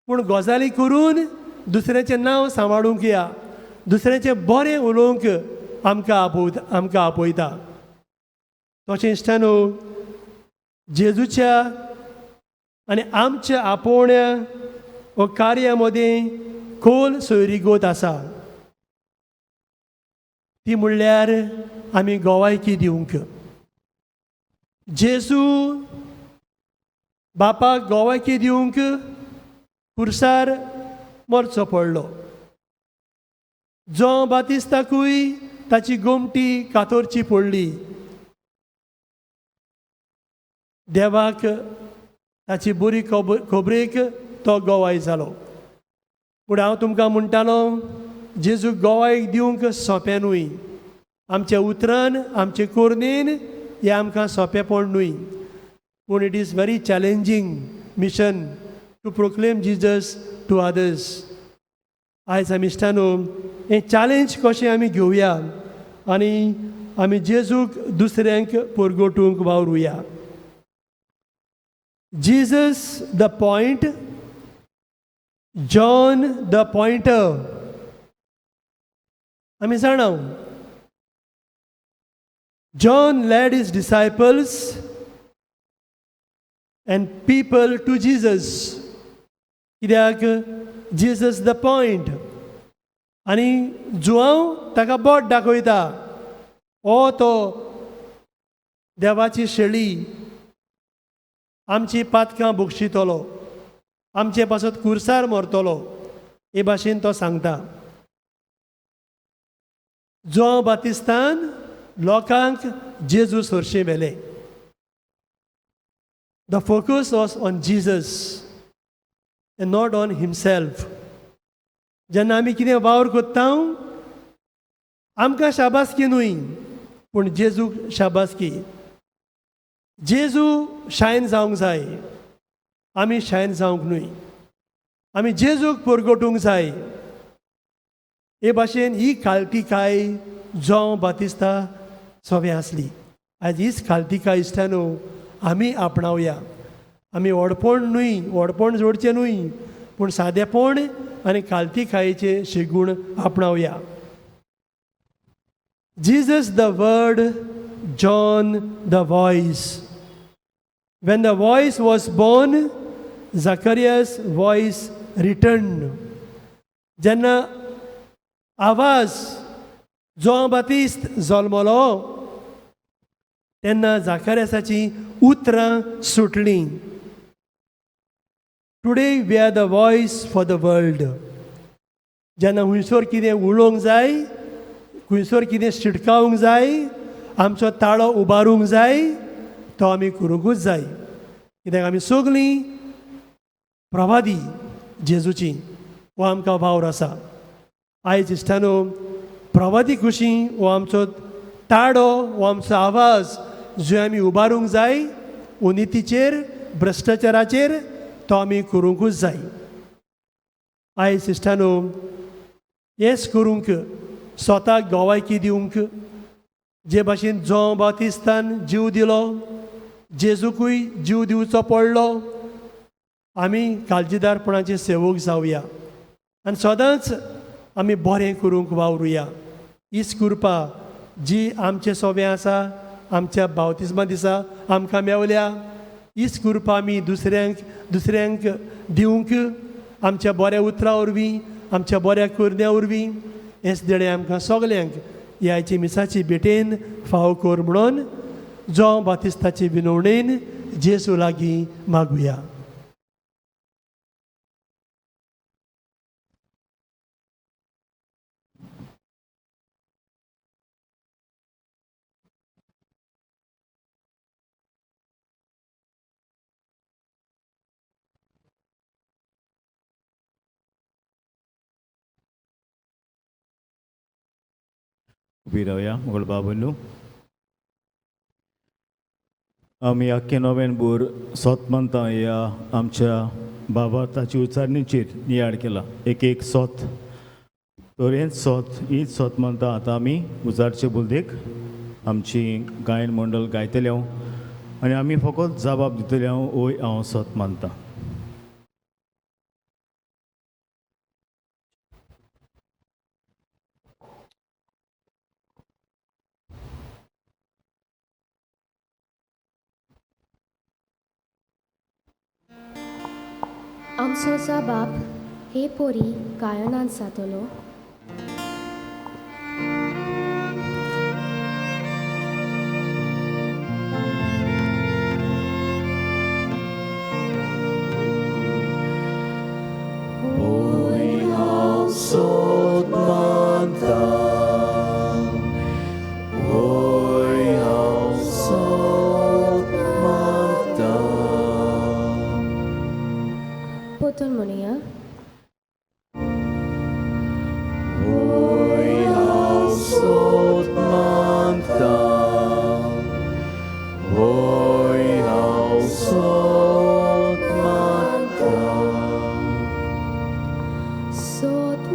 पूण गजाली करून दुसऱ्याचें नांव सांबाळूंक या. दुसऱ्याचें बरें उलोवंक आमकां आपयता. तशें इश्टानो, जेजूच्या आनी आमच्या आपोवण्या व कार्या मदें खोल सोयरीगत आसा. ती म्हणल्यार आमी गोवायकी दिवंक. जेजू बापाक गोवायकी दिवंक खुर्सार मरचो पडलो. जॉन बातिस्ताकूय ताची गोमटी कातरची पडली. देवाक ताची बरी खबरेक तो गोवाय जालो. पूण हांव तुमकां म्हणटालो, जेजूक गोवायक दिवंक सोंपें न्हय. आमच्या उतरान, आमचे कोरनेन हें आमकां सोंपेंपण न्हय. पूण it is very challenging mission to proclaim Jesus to others. आयज आमी इश्टानो हें चॅलेंज कशें आमी घेवया आनी आमी जेजूक दुसऱ्यांक परगोटूंक वावरुया. Jesus the point, John the pointer. आमी जाणाव John led his disciples and people to Jesus. कित्याक Jesus the point. आनी जुआंव ताका बोट दाखयता, हो तो देवाची शेळी, आमची पातकां भोगशितलो, आमचे पासत कुर्सार मरतलो, हे भाशेन तो सांगता. जुआंव बातिस्तान लोकांक जेजू सोरशें व्हेलें. The focus was on Jesus end not on himself. जेन्ना आमी कितें वावर कोत्ता आमकां शाबासकी न्हय, पूण जेजूक शाबासकी. जेजू शायन जावंक जाय, आमी शायन जावंक न्हय. आमी जेजूक परगोटूंक जाय. हे भाशेन ही खालतीकाय जॉन बातिस्ता सोबे आसली. आयज हीच खालतीकाय इश्टानो आमी आपणावया. आमी व्हडपण न्हय, व्हडपण जोडचें न्हय, पूण सादेपण आनी खालतीकायेचे शिगूण आपणावया. Jesus the word, John the voice. When the voice was born, Zacharias' voice returned. जेन्ना आवाज जॉन बातिस्त जल्मलो तेन्ना जाकार्यासाची उतरां सुटलीं. Today we are the voice for the world. जेन्ना हुंयसर कितें उलोवंक जाय, खुंयसर कितें शिटकावंक जाय, आमचो ताळो उबारूंक जाय, तो आमी करूंकूच जाय. कित्याक आमी सगळीं प्रवादी जेजूची, हो आमकां वावर आसा. आयज इश्टानो प्रवादी कुशी हो आमचो ताळो, हो आमचो आवाज जो आमी उबारूंक जाय, उनितीचेर, भ्रश्टाचाराचेर, तो आमी करूंकूच जाय. आयज इश्टानो हेंच करूंक, स्वताक गोवायकी दिवंक, जे भाशेन जॉन बातिस्तान जीव दिलो, जेजूकूय जीव दिवचो पडलो, आमी काळजीदारपणाचे सेवक जावया आनी सदांच आमी बरें करूंक वावरुया. हीच कृपा जी आमचे सोबे आसा, आमच्या बावतिस्मा दिसा आमकां मेवल्या, हीच कृपा आमी दुसऱ्यांक दिवंक, आमच्या बऱ्या उतरां वरवीं, आमच्या बऱ्या करण्या वरवीं. हेच देणे आमकां सगल्यांक ह्याचे मिसाची भेटेन फावो कर म्हणून जॉन बातिस्ताचे विनवणेन जेजू लागीं मागुया. उबी रावया मोगळ बाबूनू. आमी आख्खे नोव्हेंबर सोत मानता ह्या आमच्या बाबाताची उचारणेचेर नियाळ केला. एक सोत, तर हीच सोत मानता आतां आमी उजारचे बुलदेक आमची गायन मंडळ गायतले आनी आमी फकत जबाब दितले ओय हांव सोत मानता. आमचो बाप हे पोरी गायनान जातलो. Sot manta, oi au sot manta. पोतून म्हणुया. Oi au sot manta, oi au sot manta. Sot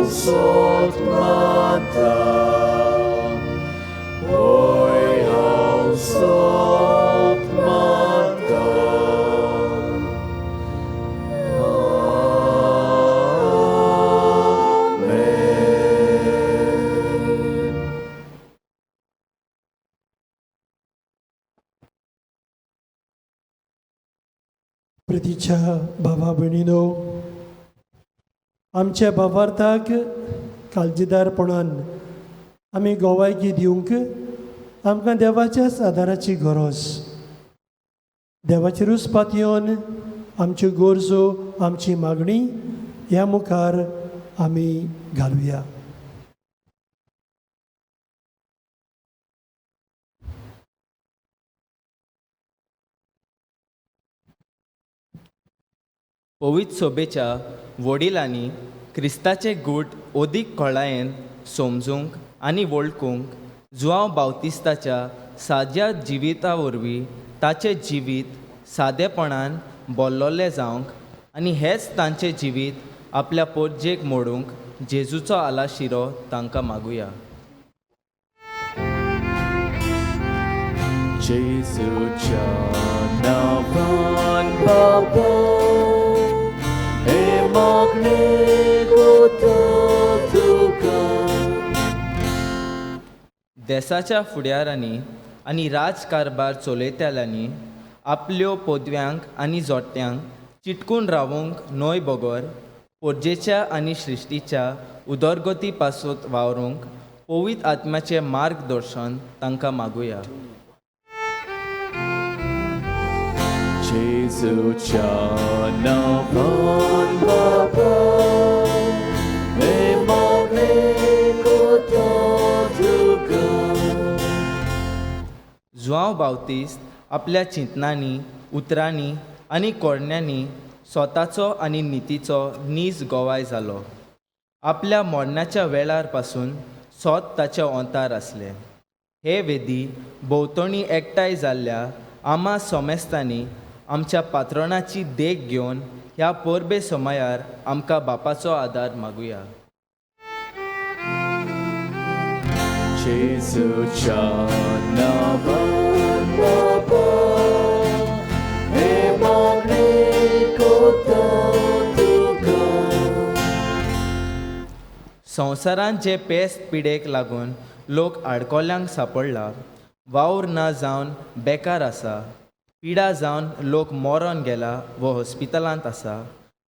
हावसोत मानता Oi hausot manta Amen. प्रितीच्या भावा भयणीनो, आमच्या भावार्थाक काळजीदारपणान आमी गोवायकी दिवंक आमकां देवाच्याच आदाराची गरज. देवाचेरूच पातयेवन आमच्यो गरजो, आमची मागणी ह्या मुखार आमी घालुया. पवित्र सोबेच्या वडिलांनी क्रिस्ताचे गूट ओदीक खोळायेन समजूंक आनी वळखूंक जुआंव बावतिस्ताच्या साद्या जिविता वरवीं ताचें जिवीत सादेपणान बोल्लोलें जावंक आनी हेच तांचें जिवीत आपल्या पोरजेक मोडूंक जेजूचो आलाशिरो तांकां मागुया. Jesuच्या नांवान बाबा हे मागणे कोता तुका देशाच्या फुडाऱ्यांनी आनी राजकारबार चलयतल्यांनी आपल्यो पदव्यांक आनी जोडट्यांक चिटकून रावूंक न्हय बगर पोरजेच्या आनी सृश्टीच्या उदरगती पासून वावरूंक पवित्र आत्म्याचें मार्गदर्शन तांकां मागुया. Jesuच्या नांवान बाबा हे मागणे कोता तुका जुआंव बावतिस्त आपल्या चिंतनांनी, उतरांनी आनी कोडण्यांनी स्वताचो आनी नितीचो नीज गोवाय जालो. आपल्या मोडण्याच्या वेळार पासून सोत ताचे ओंतार आसले. हे वेदी भोंवतणी एकठांय जाल्ल्या आमा सोमेस्तांनी आमच्या पात्रोणाची देख घेवन ह्या पोरबे समयार आमकां बापाचो आदार मागुया. Jesuच्या नांवान बाबा हे मागणे कोता तुका संवसारांत जे पेस्त पिडेक लागून लोक आडकोल्यांक सांपडला, वावर ना जावन बेकार आसा, पिडा जावन लोक मरोन गेला वो हॉस्पिटलांत आसा,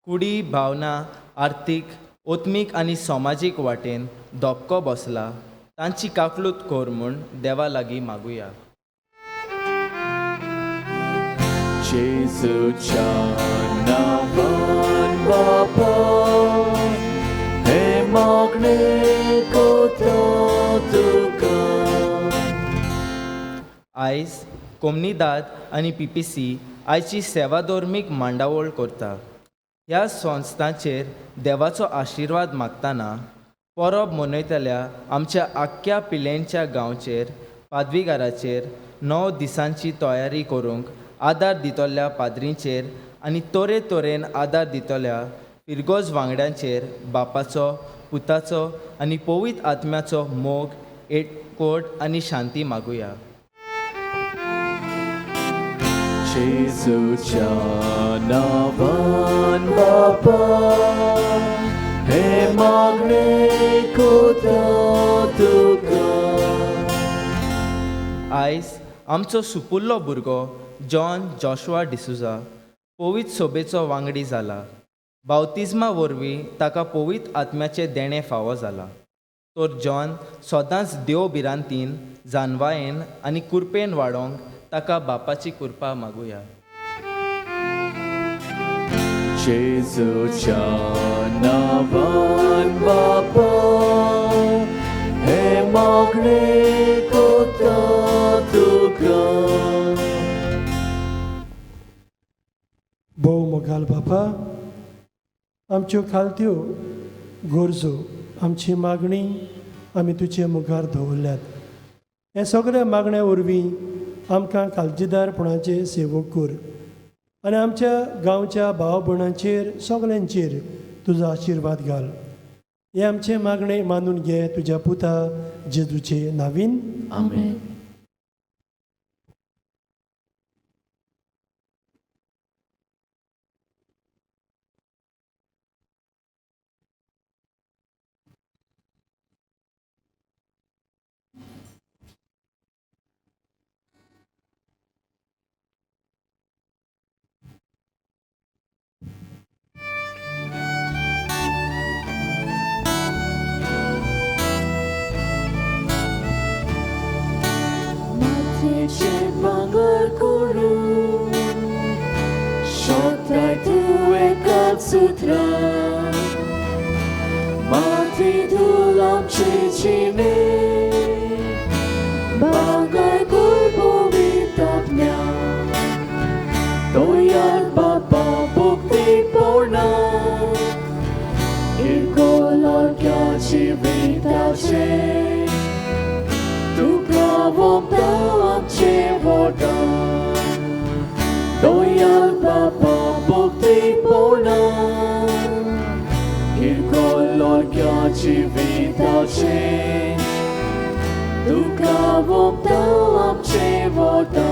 कुडी भावना आर्थीक ओत्मीक आनी समाजीक वाटेन धपको बसला, तांची काकलूत कोर म्हूण देवा लागीं मागुया. Jesuच्या नांवान बाबा हे मागणे कोता तुका आयज कोमनीदाद आनी PPC आयची सेवाधर्मीक मांडावळ करता. ह्या संस्थांचेर देवाचो आशिर्वाद मागतना परब मनयतल्या आमच्या आख्ख्या पिलेंच्या गांवचेर पादवीगाराचेर 9 दिसांची तयारी करूंक आदार दितल्या पाद्रींचेर आनी तोरेन आदार दितल्या फिरगोज वांगड्यांचेर बापाचो, पुताचो आनी पवित्र आत्म्याचो मोग, एकवट आनी शांती मागुया. Jesuच्या नांवान बाबा हे मागणे कोता तुका आयज आमचो सुपुल्लो भुरगो जॉन जॉशुआ डिसुजा पवित्र सोबेचो वांगडी जाला. बावतिजमा वरवीं ताका पवित्र आत्म्याचें देणें फावो जाला. तर जॉन सदांच देव भिरांतीन, जानवायेन आनी कुरपेन वाडोवंक ताका बापाची कृपा मागुया. Jesuच्या नांवान बाबा हे मागणे कोता तुका भोव मोगाल बापा, आमच्यो खालत्यो गरजो, आमची मागणी आमी तुजे मुखार दवरल्यात. हे सगळे मागण्या वरवीं आमकां काळजीदारपणाचे सेवक कर आनी आमच्या गांवच्या भाव भयणांचेर सगल्यांचेर तुजो आशिर्वाद घाल. हे आमचे मागणे मानून घे तुझ्या पुता जेजूचे नावीन. आमेन. Matycie bangar kuru, shotai tue katsutra, mati dulam cicine, bangai kurbo vitapnya, toyan bapa bukti porna, irkolor kya civitace. Tuka vokta amche voda, doyal bapa bukti porna, kirkolor kya civitace. Tuka vokta amche voda.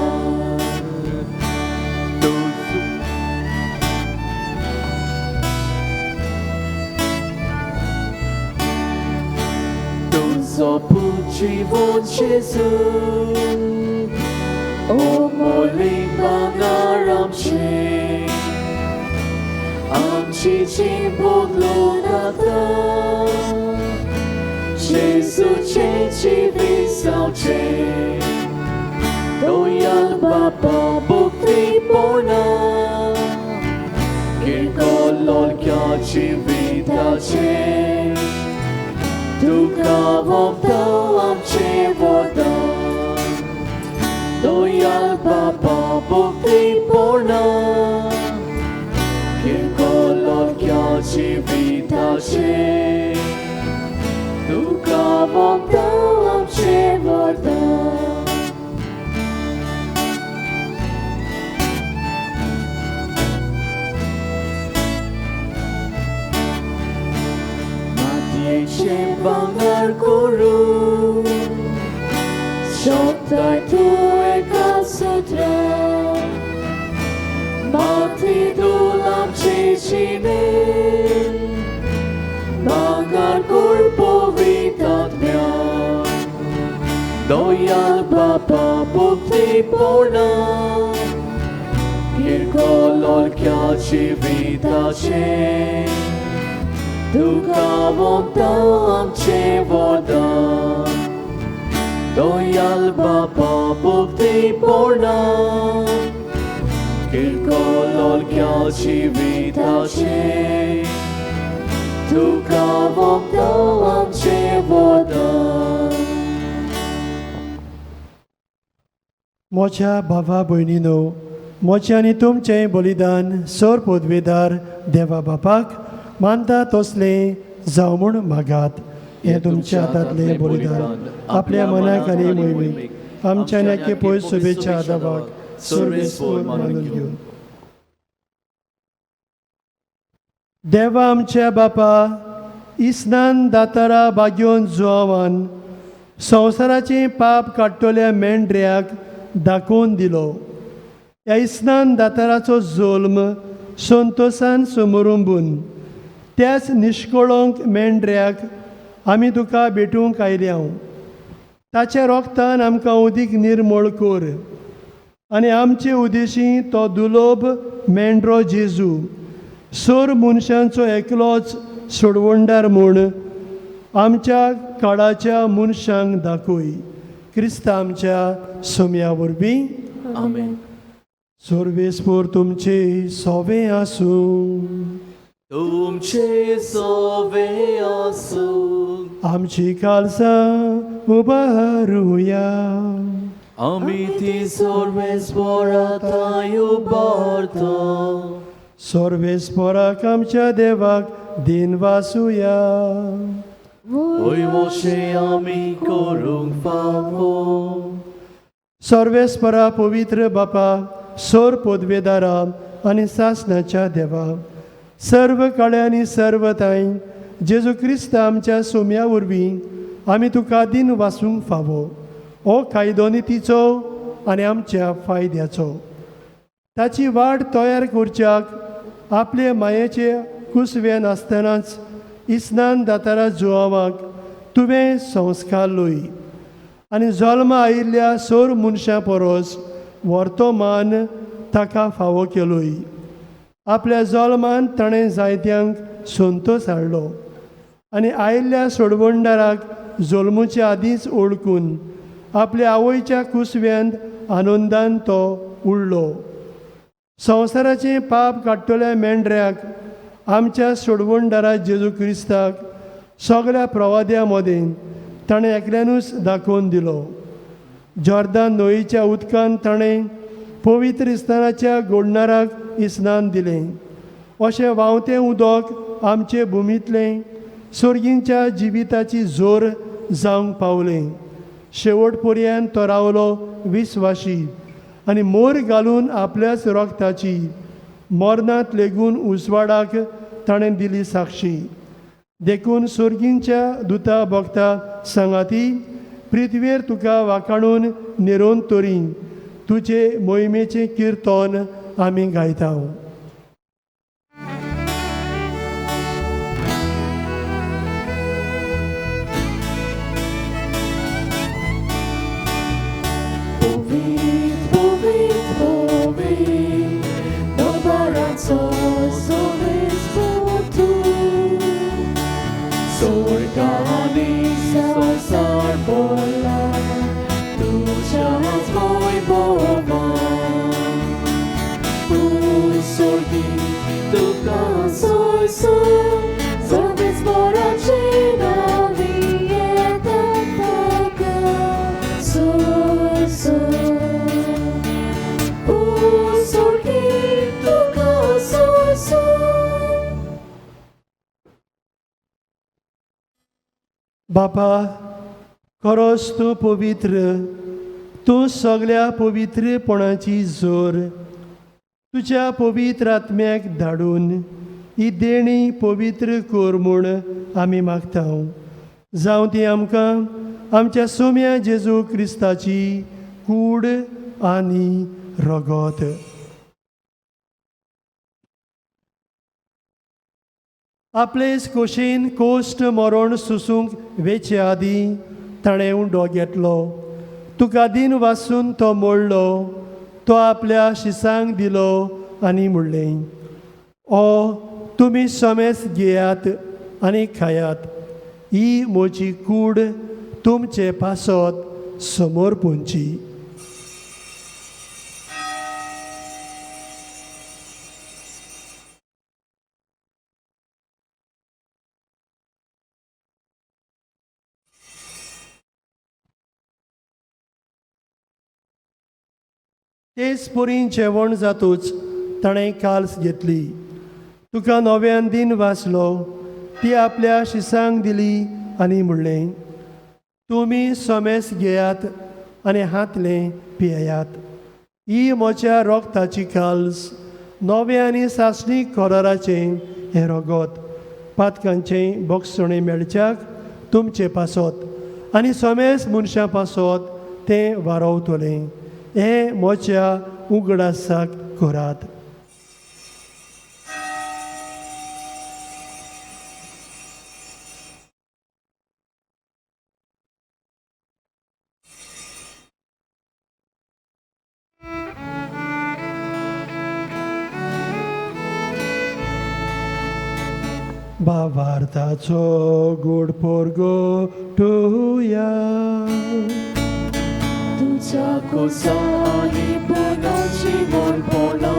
Zopuci von Jesus, o molim bangar amci, amci cimbog lunata, Jesus ceci visau ce, doyal bapa bukti porna, kirkolol kya civitace. Tuka vokta amche voda, doyal bapa bukti porna, kirkolor kya civitace. Tuka vokta amche voda. Bangar kuru, shotai tue katsutra, mati dulam cicine, bangar kurpo vitatmya, doyal bapa bukti porna, kirkolor kya civitace. Tuka vokta amche voda, doyal bapa bukti porna, kirkolor kya civitace. Tuka vokta amche voda. मोच्या भावा भयणीनो, मोचे आनी तुमचें बलिदान सोर पदवेदार देवा बापाक मानता तसले जावं म्हूण मागात. हें तुमच्या हातांतलें बलिदान आपल्या मनाक आनी मोहिमेक आमच्या नेके पयस शुभेच्छा दाबाक सर्वेस्पर मानून घेवन. देवा आमच्या बापा, इस्नान दातारा बाग्योन जुआवान संवसाराचें पाप काडटल्या मेंढऱ्याक दाखोवन दिलो. ह्या इस्नान दाताराचो जुल्म संतोशान समरुंबून त्याच निश्कळोंक मेंढऱ्याक आमी तुका भेटूंक आयल्या. ताच्या रोगतान आमकां उदीक निर्मळ कर आनी आमचे उदेशी तो दुलोब मेंढरो जेजू सोर मनशांचो एकलोच सोडवणदार म्हूण आमच्या काळाच्या मनशांक दाखय. क्रिस्त आमच्या सोम्या वरवीं. आमेन. सर्वेस्पर तुमचे सोवे आसूं. तुमचे सोवे आसूं. आमची कालसां उबारुया. आमी ती सर्वेस्परांताय उबारता. सर्वेस्पराक आमच्या देवाक दिन वासुया. वय मोशे आमी करूंक फावो. सर्वेस्परा पवित्र बापा, सोर पदवेदारा आनी सासणाच्या देवा, सर्व काळ्यांनी सर्व ताई जेजू क्रिस्त आमच्या सोम्या वरवीं आमी तुका दिन वासूंक फावो हो कायदो नितीचो आनी आमच्या फायद्याचो. ताची वाट तयार करच्याक आपले मायेचे कुसवेन आसतनाच इस्नान दातारा जुआवाक तुवें संस्कार लोय आनी जल्मा आयिल्ल्या सोर मनशां परस व्हरतो मान ताका फावो केलोय. आपल्या जल्मान ताणें जायत्यांक संतोश हाडलो आनी आयिल्ल्या सोडवणदाराक जल्मुच्या आदींच ओळखून आपल्या आवयच्या कुसव्यांत आनंदान तो उरलो. संवसाराचें पाप काडटल्या मेंढऱ्याक आमच्या सोडवणदारा जेजू क्रिस्ताक सगळ्या प्रवाद्यां मदें ताणें एकल्यानूच दाखोवन दिलो. जॉर्दान न्हंयेच्या उदकान ताणें पवित्र इस्नानाच्या घोडणाराक इस्नान दिलें. अशें व्हांवतें उदक आमचे भुमींतलें सर्गींच्या जिविताची जोर जावंक पावलें. शेवट पर्यंत तो रावलो विस्वाशी आनी मोर घालून आपल्याच रोगताची मरणांत लेगून उजवाडाक ताणें दिली साक्षी. देखून सर्गींच्या दुता भक्ता सांगाती पृथ्वीर तुका वाखाणून निरोवन तोरी तुजे मोहिमेचें किर्तन आमी गायता. बापा, खरोच तूं पवित्र, तूं सगळ्या पवित्रपणाची जोर तुज्या पवित्र आत्म्याक धाडून ही देणी पवित्र कर म्हूण आमी मागता. जावं ती आमकां आमच्या सोम्या जेजू क्रिस्ताची कूड आनी रगत. आपलेच खोशेन कोश्ट मरण सुसूंक वेचे आदीं ताणें उंडो घेतलो. तुका दिन वाचून तो मोडलो. तो आपल्या शिसांक दिलो आनी म्हणलें, ओ तुमी समेस घेयात आनी खायात. ही म्हजी कूड तुमचे पासत समोर पोंची. तेच परीं जेवण जातूच ताणें काल्स घेतली. तुका नव्यान दिन वाचलो. ती आपल्या शिसांक दिली आनी म्हणलें, तुमी समेस घेयात आनी हातलें पियेयात. ही म्हज्या रोगताची काल्स, नवे आनी सासणी कराराचें हें रगत. पातकांचें बोगसणें मेळच्याक तुमचे पासत आनी समेस मनशां पासत तें वारवतलें. हें म्हज्या उगडासाक करात. भावार्थाचो गोड पोरगो ठुया तुझ्या कोसानी पोटाची मोडपणा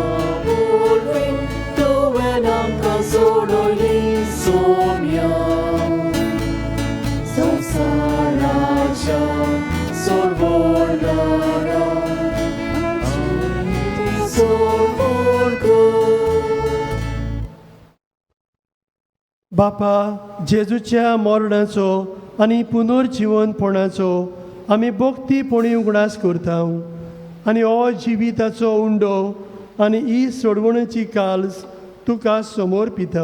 उरवीन तुवें आमकां सोडली सोम्या. संवसाराच्या सोडवणदारा बापा, जेजूच्या मरणाचो आनी पुनर्जीवनपणाचो आमी भक्तीपणी उगडास करता आनी हो जिविताचो उंडो आनी ही सोडवणेची काल्स तुका समोर पिता.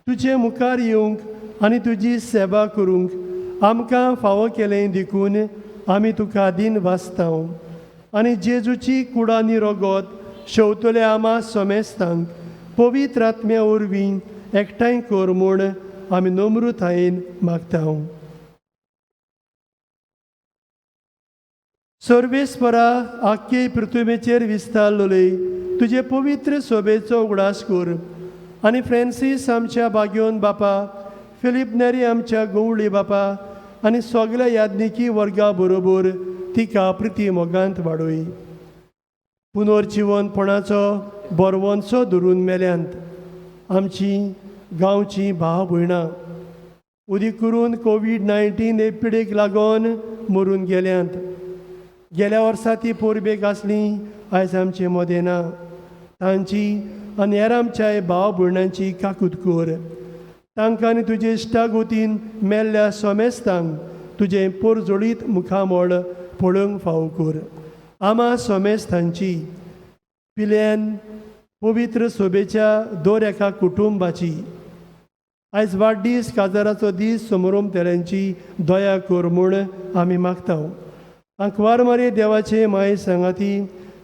तुजे मुखार येवंक आनी तुजी सेवा करूंक आमकां फावो केलें देखून आमी तुका दिन वाचतां आनी जेजूची कुडांनी रोगोत शेवतले आमा सोमेस्तांक पवित्र आत्म्या वरवीं एकठांय कर म्हूण आमी नम्रतायेन मागतां. सर्वेस्परा आख्खे पृथ्वीचेर विस्तारलोले तुजे पवित्र सोबेचो उगडास कर आनी फ्रांसीस आमच्या बागेवन बापा, फिलीप नेरी आमच्या गवळी बापा आनी सगल्या याज्ञिकी वर्गा बरोबर तिका प्रिती मोगांत वाडोय. पुनर्जिवनपणाचो बरवंचो धरून मेल्यांत आमची गांवची भाव भयणां उदी करून कोविड-19 एपिडेक लागून मरून गेल्यांत. गेल्या वर्सा ती पोरबेक आसली, आयज आमचे मदें ना. तांची आनी हेर आमच्या भाव भयणांची काकूट कर. तांकां आनी तुजे इश्टागोतीन मेल्ल्या सोमेस्तांक तुजें पोरजोळीत मुखामोळ पळोवंक फावो कर. आमा सोमेस्तांची पिल्यान पवित्र सोबेच्या दर एका कुटुंबाची आयज वाडदीस काजाराचो दीस समारोप तेल्यांची दया कर म्हूण आमी मागतां. आंकवार मारी देवाचे माय सांगाती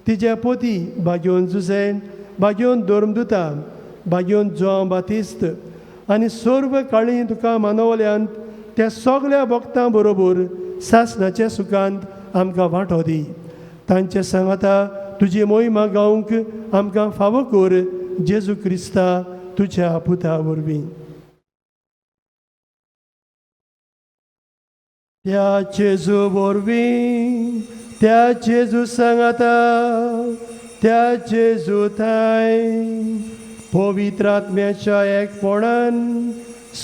तिच्या पोती बागेवन जुसे, बागेवन धर्मदुता, बागेवन जोआंव बातिस्त आनी सर्व काळी तुका मानवल्यांत त्या सगल्या भक्तां बरोबर सासणाच्या सुखांत आमकां वांटो दी. तांचे सांगाता तुजी मोहिमा गावंक आमकां फावो कर. जेजू क्रिस्ता तुज्या पुता वरवीं. त्या जेजू वरवीं, त्या जेजू सांगाता, त्या जेजू थाय पवित्र आत्म्याच्या एकपणान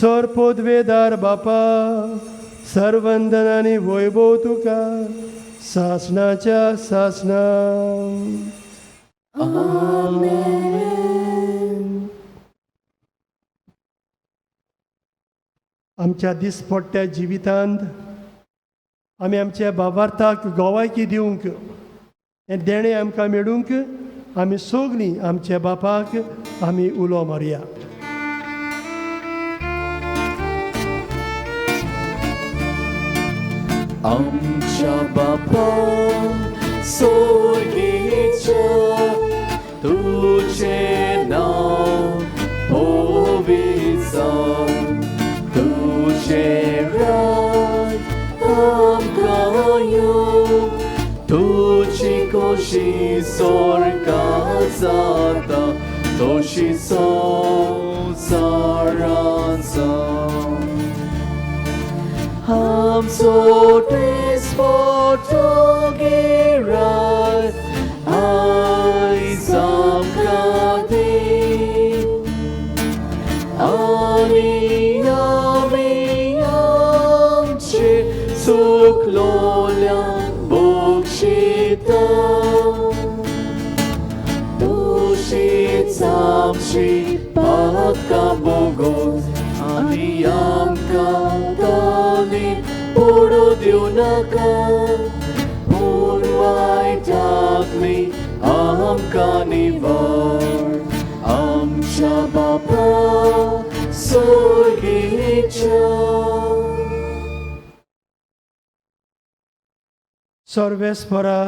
सरपदवेदार बापा सर्वंदन आनी वैभव तुका सासणाच्या सासना. आमच्या दिसपट्ट्या जिवितांत आमी आमच्या भावार्थाक गोवायकी दिवंक हें देणें आमकां मेळूंक आमी सगलीं आमच्या बापाक आमी उलो मारया. आमच्या बापा स्वर्गीच्या तुझें नांव पवित्र जावं. तुझें राज्य आमकां येवं. तुजी खोशी स्वर्गांत जाता तशी संवसारांत जावं. आमचो दिसपट्टो गिराय आयज आमकां दी आनी आमी आमचे चुकलोल्यांक बक्षिता. तशीच आमची पातकां बोगोस आनी आमकां तानी पडू दिवं नाका. पूण वायटांतली आमकां निवार. आमच्या बापा स्वर्गीच्या. सर्वेस्परा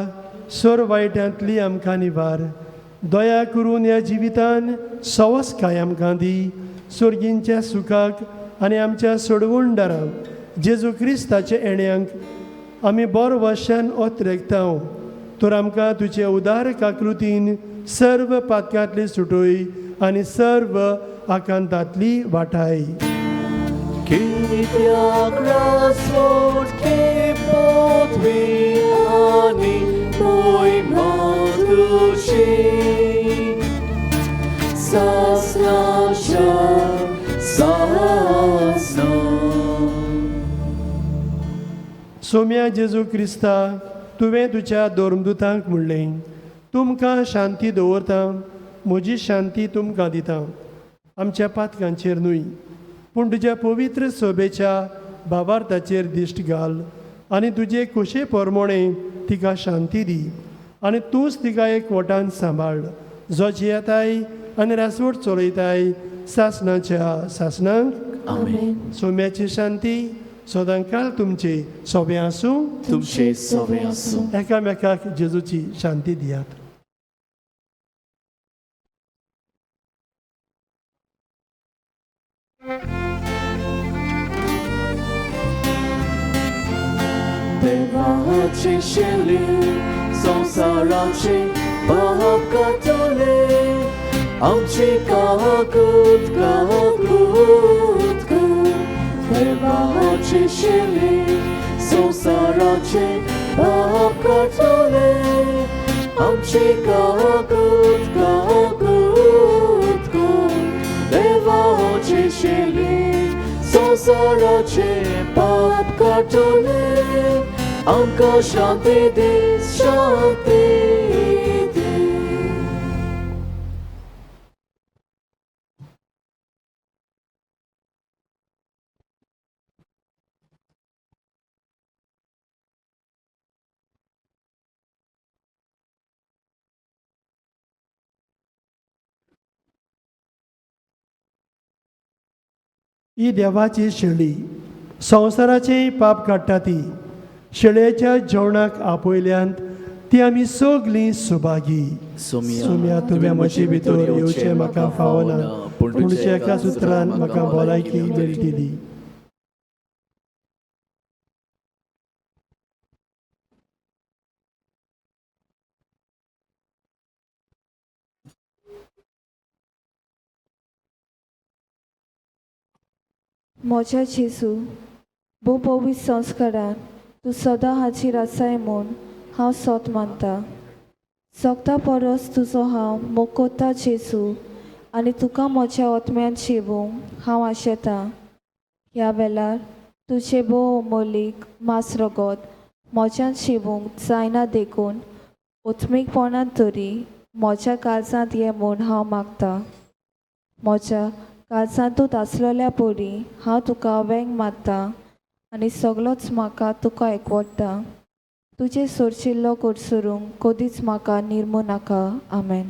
सर वायटांतली आमकां निवार. दया करून ह्या जिवितान सवस काय आमकां दी. सर्गींच्या सुखाक आनी आमच्या सोडवणदारां जेजू क्रिस्ताचे येण्याक आमी बरो वर्शान ओतरेकता. तर आमकां तुजे उदार काकृतीन सर्व पातकांतली सुटोय आनी सर्व आकांतांतली वाटाय. कित्याक रासवटके पदवी आनी मोहिमा तुजी सासणाच्या सासना. सोम्या जेजू क्रिस्ता तुवें तुज्या धर्मदुतांक म्हणलें तुमकां शांती दवरता, म्हजी शांती तुमकां दिता. आमच्या पातकांचेर न्हय पूण तुज्या पवित्र सोबेच्या भावार्थाचेर दिश्ट घाल आनी तुजे खोशे प्रमाणे तिका शांती दी. आनी तूंच तिका एकवटान सांबाळ जो जियेताय आनी रासवट चलयताय सासणाच्या सासनांक आमेन. सोम्याची शांती सदांकाळ तुमचे सोबे आसूं. तुमचे सवे आसूं. एकामेकाक जेजूची शांती दियात. देवाचे शेली संसाराचे पाप कातले आमची काकूत काकूत देवाचे शेली संसाराचे पाप कातले आमची काकूत काकूत देवाचे शेली संसाराचे पाप कातले आमकां शांती दे शांती दे. ही देवाची शेळी संवसाराचे पाप काडटा ती शेळयेच्या जेवणाक आपयल्यांत ती आमी सगलीं सुभागी. सोम्या तुवें म्हजे भितर येवचें म्हाका फावना पूण तुमच्या एका उतरान म्हाका भलायकी मेळटली. म्हज्या जेजू भोव पवित्र संस्कारान तूं सदां हाजीर आसाय म्हूण हांव सोत मानता. सोगता परस तुजो हांव मोग कोत्ता जेजू आनी तुका म्हज्या ओतम्यान शेवूंक हांव आशेतां. ह्या वेळार तुजे भोव अमोलीक मास रगत म्हज्यान शेवूंक जायना देखून ओतमीकपणान तरी म्हज्या काळजांत ये म्हूण हांव मागतां. म्हज्या काळजांतूच आसलेल्या परी हांव तुका वेंग मारतां आनी सगळोच म्हाका तुका एकवटता. तुजे सोरशिल्लो कोडसरूंक कदीच म्हाका निर्मू नाका. आमेन.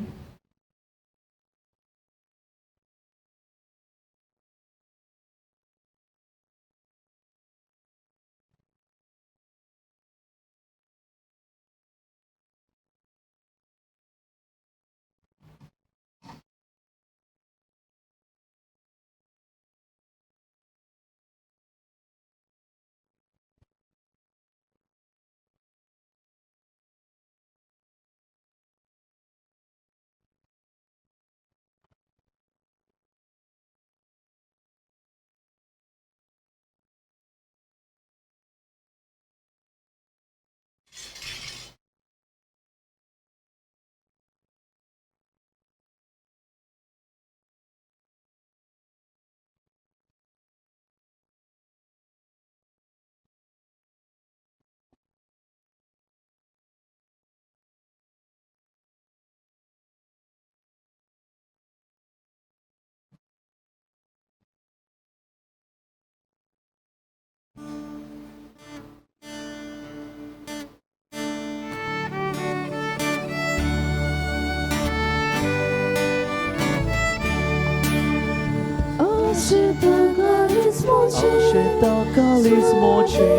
Świętokalizmo Cię,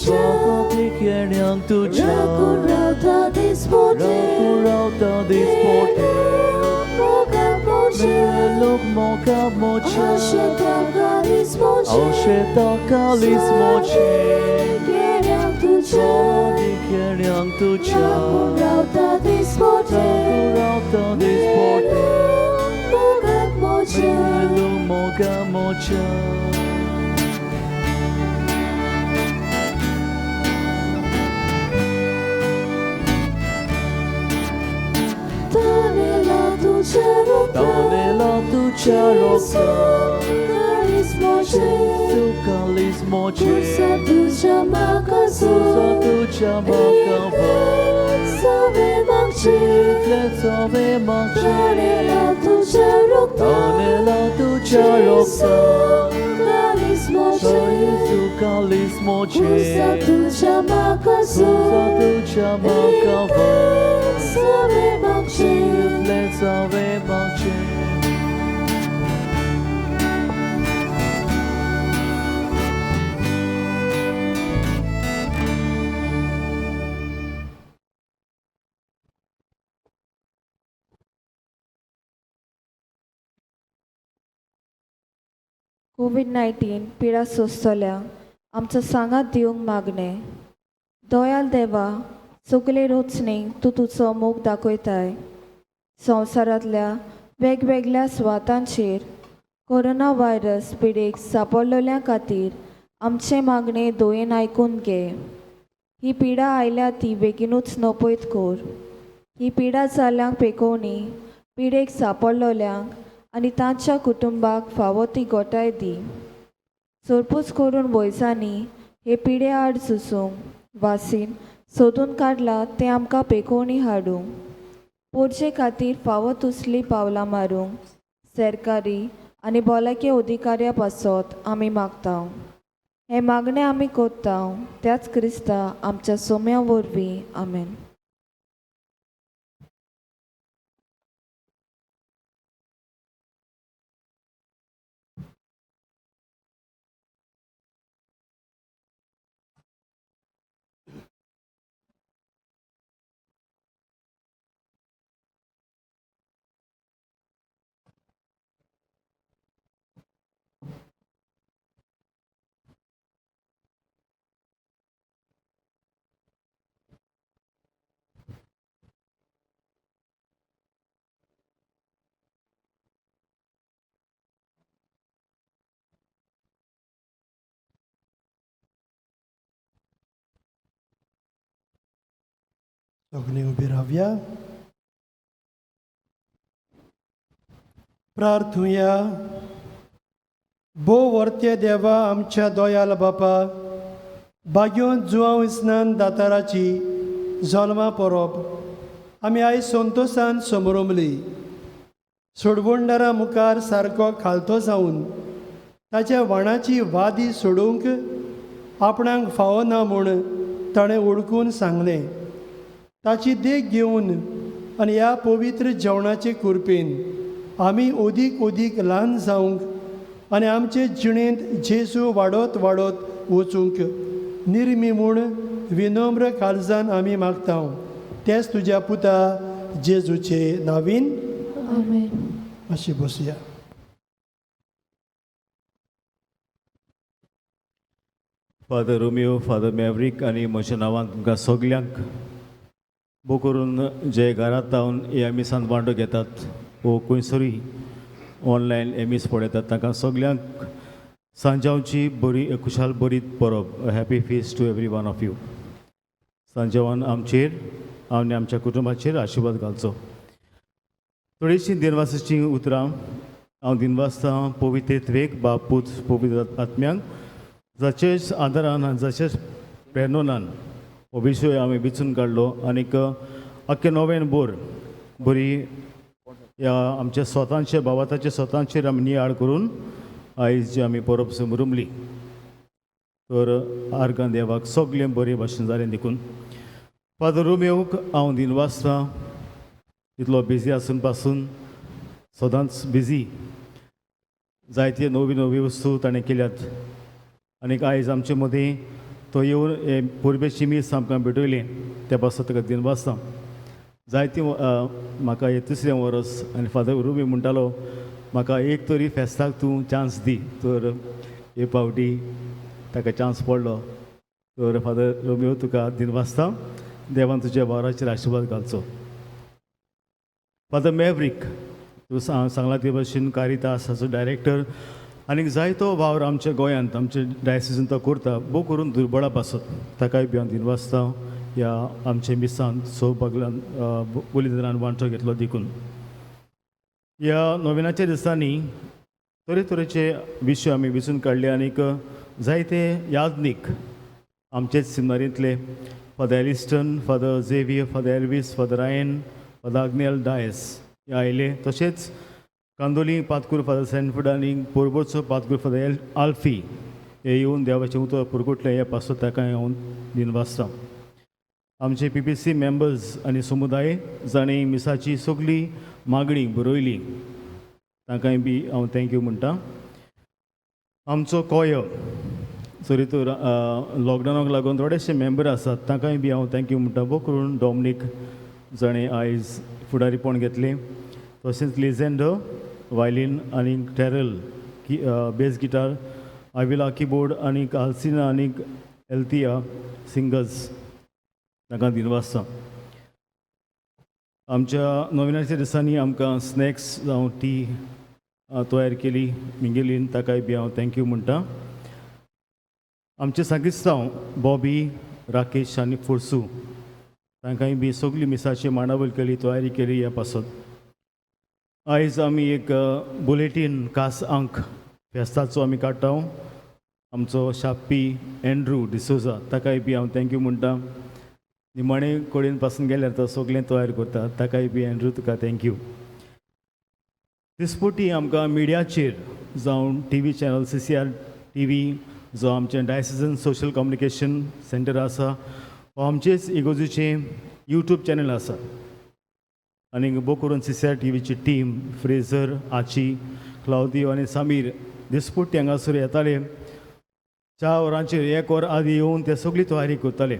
Bogotykierniam Tucia, Rakurauta disporte, Melok moka mocia, Świętokalizmo Cię, Bogotykierniam Tucia, Rakurauta disporte, Melok moka mocia. Donela tucia roca, tu calismo Cię, tucia makava, lecowe makcie, Donela tucia roca, tu calismo Cię, tucia makava, lecowe makcie. कोविड-19 पिडा सोंसतल्या आमचो सांगात दिवंक मागणें. दयाल देवा, सगले रोचणेक तूं तुजो मोग दाखयताय. संवसारांतल्या वेगवेगळ्या सुवातांचेर कोरोना व्हायरस पिडेक सांपडलेल्या खातीर आमचे मागणे दोयेन आयकून घे. ही पिडा आयल्या ती बेगीनूच नपयत कोर. ही पिडा जाल्ल्यांक पेकोवणी, पिडेक सांपडलेल्यांक आनी तांच्या कुटुंबाक फावो ती गोटाय दी. सोरपूस करून वैजांनी हे पिडे आड झुजूंक वासीन सोदून काडला ते आमकां पेकोवणी हाडूंक. पोरचे खातीर फावो तुसली पावलां मारूंक सरकारी आनी भलायकी अधिकाऱ्या पासत आमी मागता. हे मागणें आमी कोत्ता त्याच क्रिस्ता आमच्या सोम्या वरवीं. आमेन. सगळीं उबी रावया. प्रार्थुया. भोव वर्ते देवा आमच्या दोयाल बापा, बाग्योन जुवांव स्नान दाताराची जल्मां परोप आमी आयज संतोशान समरमली. सोडवणदारा मुखार सारको खालतो जावन ताच्या वाणाची वादी सोडूंक आपणाक फावो ना म्हूण ताणें उडकून सांगलें. ताची देख घेवन आनी ह्या पवित्र जेवणाचे कुरपेन आमी ओदीक ल्हान जावंक आनी आमचे जिणेंत जेजू वाडत वचूंक निर्मी म्हूण विनम्र काळजान आमी मागता. तेच तुज्या पुता जेजूचे नांवीन. आमेन. अशी बसया. फादर रोमियो, फादर मॅवरीक आनी म्हज्या नांवान तुमकां सगल्यांक भोव करून जे घरांत रावन हे एमिसान वांटो घेतात वो खंयसरूय ऑनलायन एमीस पळयतात तांकां सगल्यांक सांजांवची बरी खुशाल बरी परब. Happy feast to every one of you. सांजावान आमचेर आनी आमच्या कुटुंबाचेर आशिर्वाद घालचो. थोडीशीं दिनवासाची उतरां हांव दिनवासता पवित्र त्वेक बाप पूत पवित्र आत्म्यांक जाचेच आदारान जाचेच प्रेरणान हो विशय आमी वेचून काडलो आनीक आख्खे नोवेन बोर बरी ह्या आमच्या स्वतांचे भावाताचे स्वतांचेर आमी नियाळ करून आयज जी आमी परब समरुमली. तर आर्गां देवाक सगळें बरे भाशेन जालें देखून. फादर रोमियोक हांव दिनवासता इतलो बिजी आसून पासून सदांच बिजी जायते नवी वस्तू ताणें केल्यात आनीक आयज आमचे मदीं तो येवन हे पुर्बेची मीस आमकां भेटयलें त्या पासत ताका दिनवासता. जायती म्हाका हे तिसरें वर्स आनी फादर रोमियो म्हणटालो म्हाका एक तरी फेस्ताक तूं चान्स दी. तर हे फावटी ताका चान्स पडलो. तर फादर रोमियो तुका दिनवासता. देवान तुज्या वावराचेर आशिर्वाद घालचो. फादर मॅवरीक तूं सांगला ते भाशेन कारितास हाचो डायरेक्टर आनीक जायतो वावर आमच्या गोंयांत आमच्या डायसिसीन तो करता भोव करून दुर्बळा पासत. ताकाय बी हांव दिनवासता ह्या आमच्या मिसान सौभाग्यान बलिदानान वांटो घेतलो देखून. ह्या नोवेनाच्या दिसांनी तरेतरेचे विशय आमी वेचून काडले आनीक जायते यादनीक आमचेच सिमनारींतले father Eliston, father Xavier, father Elvis, father Ryan, father Agnel Dias हे आयले. तशेंच कांदोली पातकूर फादर सेंटफर्ड आनी पोरबोचो पातकूर फादर आल्फी हे येवन देवाचें उतर पुरकुटले हे पासत ताका हांव दिनवासता. आमचे PPC मेंबर्स आनी समुदाय जाणीं मिसाची सगळी मागणी बरयली तांकांय बी हांव थँक्यू म्हणटा. आमचो कोय जरी तर लॉकडावनाक लागून थोडेशे मेंबर आसात तांकांय बी हांव थँक्यू म्हणटा. भोव करून डॉमिनीक जाणें आयज फुडारीपण घेतलें. तशेंच लिजेंडो, वायलीन आनी टॅरल बेस गिटार आविला कीबोर्ड आनी आल्सिना आनी एल्थिया सिंगर्स तांकां दिनवासता. आमच्या नोविनाच्या दिसांनी आमकां स्नॅक्स जावं टी तयार केली मिंगेलीन, ताकाय बी हांव थँक्यू म्हणटा. आमचे सांगिस्तांव बॉबी, राकेश आनी फोर्सू तांकांय बी सगळी मिसाची मांडावळ केली, तयारी केली ह्या पासत. आयज आमी एक बुलेटीन खास अंक फेस्ताचो आमी काडटा. आमचो शाप्पी एंड्रू डिसोजा ताकाय बी हांव थँक्यू म्हणटा. निमाणे कडेन पासून गेल्यार तो सगळें तयार करता, ताकाय बी एंड्रू तुका थँक्यू. दिसपोटी आमकां मिडियाचेर जावं TV चॅनल CCR TV जो आमचें डायसिजन सोशल कम्युनिकेशन सेंटर आसा, हो आमचेच इगोजूचें यूट्यूब चॅनल आसा. आनी बो करून CCR TVची टीम फ्रेझर, आची, क्लाउदियो आनी समीर दिसपोटी हांगासर येताले. 4 वरांचेर 1 वर आदी येवन ते सगळी तयारी करताले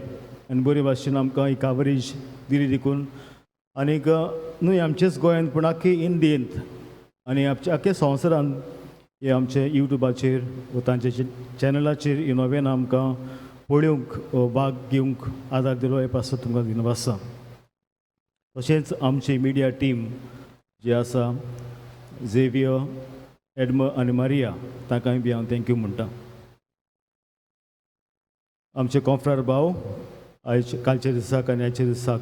आनी बरे भाशेन आमकां ही कावरेज दिली देखून. आनीक न्हय आमचेच गोंयांत पूण आख्खे इंडियेंत आनी आख्या संवसारांत हे आमचे यूट्यूबाचेर व तांचे चॅनलाचेर ही नव्यान आमकां पळोवंक भाग घेवंक आदार दिलो हे पासत तुमकां दिनवासा. तशेंच आमची मिडिया टीम जी आसा झेवियर, एडम आनी मारिया तांकांय बी हांव थँक्यू म्हणटा. आमचे कॉन्फ्रार भाव आयज कालच्या दिसाक आनी आयच्या दिसाक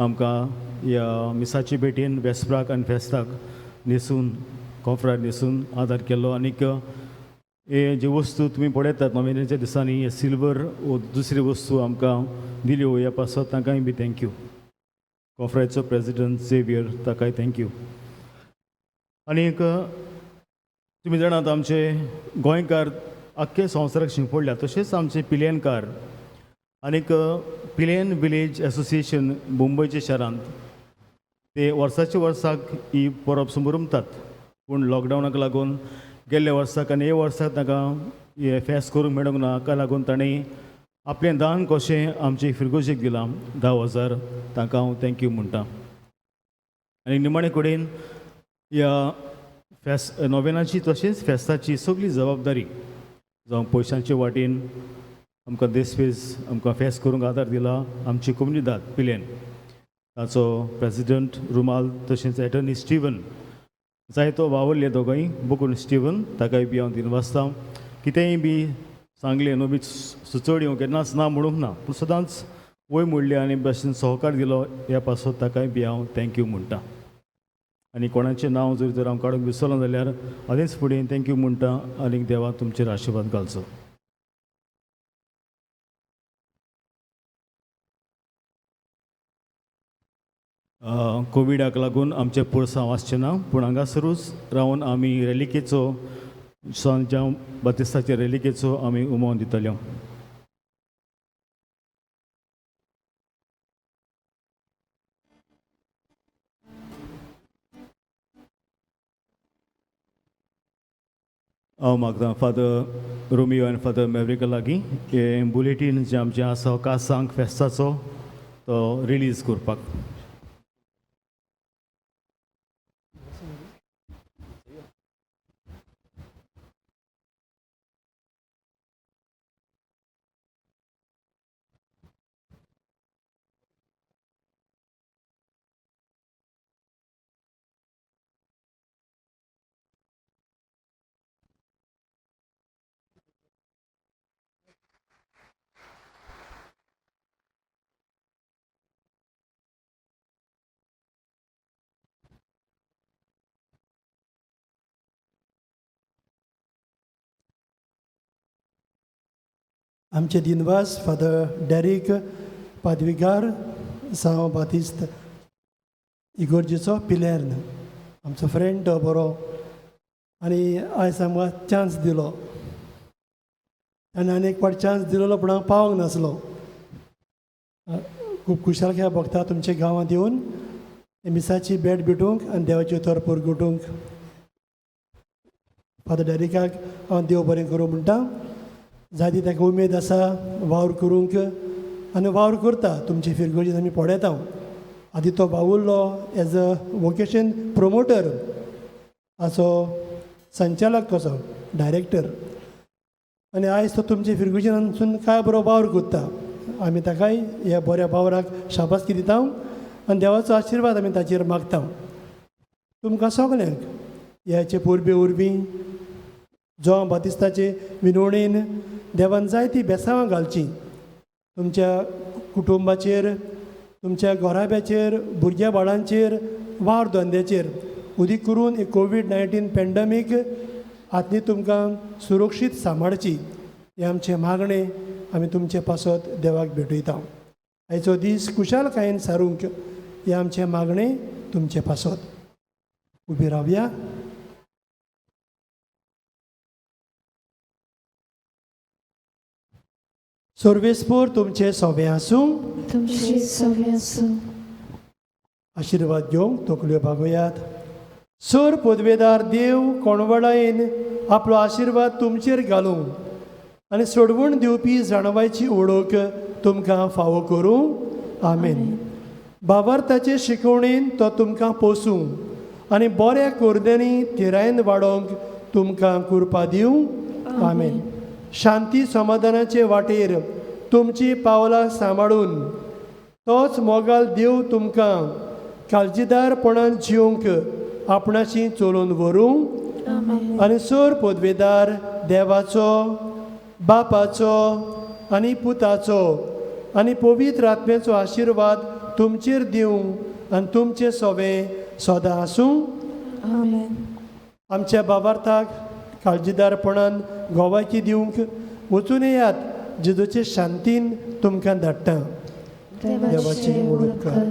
आमकां ह्या मिसाची भेटेन वेस्पराक आनी फेस्ताक न्हेसून कॉन्फ्रार न्हेसून आदार केलो. आनीक हे जे वस्तू तुमी पळयतात नोव्हेंबराच्या दिसांनी हे सिल्वर वो दुसरी वस्तू आमकां दिल्यो ह्या पासत तांकांय बी थँक्यू. कॉन्फ्राचो प्रेजिडंट झेवियर ताकाय थँक्यू. आनीक तुमी जाणात आमचे गोंयकार आख्खे संवसाराक शिंपडल्या, तशेंच आमचे पिलेनकार आनीक पिलेन विलेज एसोसिएशन मुंबयच्या शारांत ते वर्साच्या वर्साक ही परब संभरमतात. पूण लॉकडावनाक लागून गेल्ल्या वर्साक आनी हे वर्साक तांकां हे फेस्त करूंक मेळूंक ना, हाका लागून ताणें आपलें दान कशें आमचे फिरगोशेक दिलां 10,000 तांकां हांव थँक्यू म्हणटा. आनी निमाणे कडेन ह्या फेस्त नोवेनाची तशेंच फेस्ताची सगळी जबाबदारी जावं पयशांचे वाटेन आमकां देसपेस आमकां फेस्त करूंक आदार दिला आमची कोमुनिदाद पिलेन, ताचो प्रेजिडंट रुमाल तशेंच एटर्नी स्टीवन, जायतो वावरले दोगांय बकून स्टीवन ताकाय बी हांव दिनवासता. कितेंय बी सांगलें न्हू बी सुचोवणी हांव केन्नाच ना म्हणूंक ना, पूण सदांच वय म्हणलें आनी भाशेन सहकार दिलो ह्या पासत ताकाय बी हांव थँक्यू म्हणटा. आनी कोणाचें नांव जर हांव काडूंक विसरलो जाल्यार आदींच फुडें थँक्यू म्हणटा आनी देवा तुमचेर आशिर्वाद घालचो. कोविडाक लागून आमचे पुरसांव आसचें ना, पूण हांगासरूच रावन आमी रेलिकेचो जावं बातिस्ताचे रेलिकेचो आमी उमो दितल्यो. हांव मागता फादर रोमियो आनी फादर मेवरिका लागीं हे बुलेटीन जें आमचें आसा कासांक फेस्ताचो तो रिलीज करपाक. आमचे दिनवास फादर डेरिक पादवीकार सांव बातिस्त इगोर्जेचो पिलेर्न, आमचो फ्रेंड तो बरो, आनी आयज आमकां चान्स दिलो आनी आनी एक फावट चान्स दिलोलो पूण हांव पावोंक नासलो. खूब खुशालकाय भोगता तुमच्या गांवांत येवन मिसाची भेट भेटूंक आनी देवाची उतर परगटूंक. फादर डेरिकाक हांव देव बरें करूं म्हणटा. जायती ताका उमेद आसा वावर करूंक आनी वावर करता. तुमची फिरगोजीत आमी पळयता. आदी तो भावुरलो एज अ वोकेशन प्रोमोटर हाचो संचालक कसो डायरेक्टर आनी आयज तो तुमचे फिरगुजीनासून काय बरो वावर करता आमी ताकाय ह्या बऱ्या वावराक शाबासकी दिता आनी देवाचो आशिर्वाद आमी ताचेर मागता तुमकां सगल्यांक ह्याचे पोरबे उरबी जॉन बातिस्ताचे विनवणेन देवान जायती बेसांवां घालची तुमच्या कुटुंबाचेर तुमच्या घोराब्याचेर भुरग्या बाळांचेर वावर धंद्याचेर उदीक करून कोवीड-19 पॅन्डेमीक आतनी तुमकां सुरक्षीत सांबाळची हे आमचे मागणे आमी तुमचे पासत देवाक भेटयता आयचो दीस कुशालकायेन सारूंक हे आमचे मागणे तुमचे पासत उबी रावया सर्वेस्पोर तुमचे सोबे आसूं तुमची सवय आसूं आशिर्वाद घेवंक तकल्यो बागोयात सर पदवेदार देव कोणवडायेन आपलो आशिर्वाद तुमचेर घालूं आनी सोडवून दिवपी जाणवायची ओळख तुमकां फावो करूं आमेन बाबार्थाचे शिकवणेन तो तुमकां पोसूं आनी बऱ्या कोरदेनी थिरायेन वाडोवंक तुमकां कृपा दिवं आमेन शांती समाधानाचे वाटेर तुमची पावलां सांबाळून तोच मोगाल देव तुमकां काळजीदारपणान जिवंक आपणाची चलोवन व्हरूं आनी सर पदवेदार देवाचो बापाचो आनी पुताचो आनी पवित्र आत्म्याचो आशिर्वाद तुमचेर दिवं आनी तुमचे सोबें सदां आसूं आमच्या बाबार्थाक काळजीदारपणान गोवायकी दिवंक वचून येयात जेजूचे शांतीन तुमकां धाडटा देवाची ओळख कर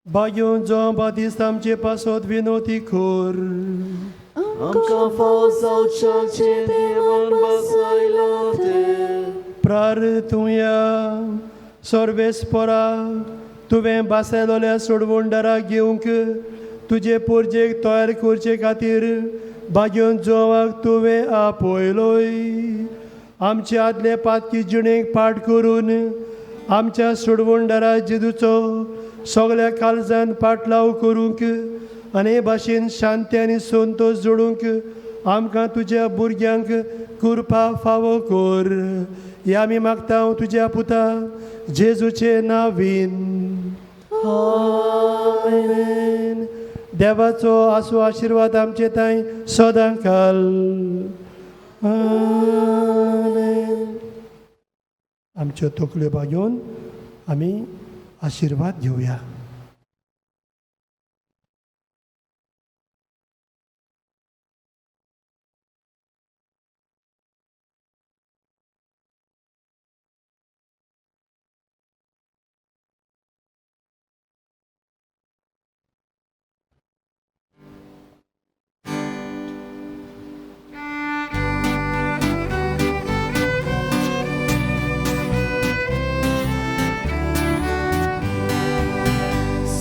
बायो जो बादिस्त आमचे पासत विनोती खोर आमकां फाव जावचे देवान बसयला ते प्रार्थुया सर्वेस्परा तुवें बासयलोल्या सोडवणदाराक घेवंक तुजे पोरजेक तयार करचे खातीर बागेवन जोवाक तुवें आपयलोय आमचे आदले पातकी जिणेक पाठ करून आमच्या सोडवणदारा जेजूचो सगळ्या काळजान पाटलाव करूंक आनी हे भाशेन शांती आनी संतोश जोडूंक आमकां तुज्या भुरग्यांक कृपा फावो कर हे आमी मागता तुज्या पुता जेजूचे नांवीन आमेन देवाचो आसू आशिर्वाद आमचे थंय सदां काल आमेन आमच्यो तकल्यो बागेवन आमी आशिर्वाद घेवया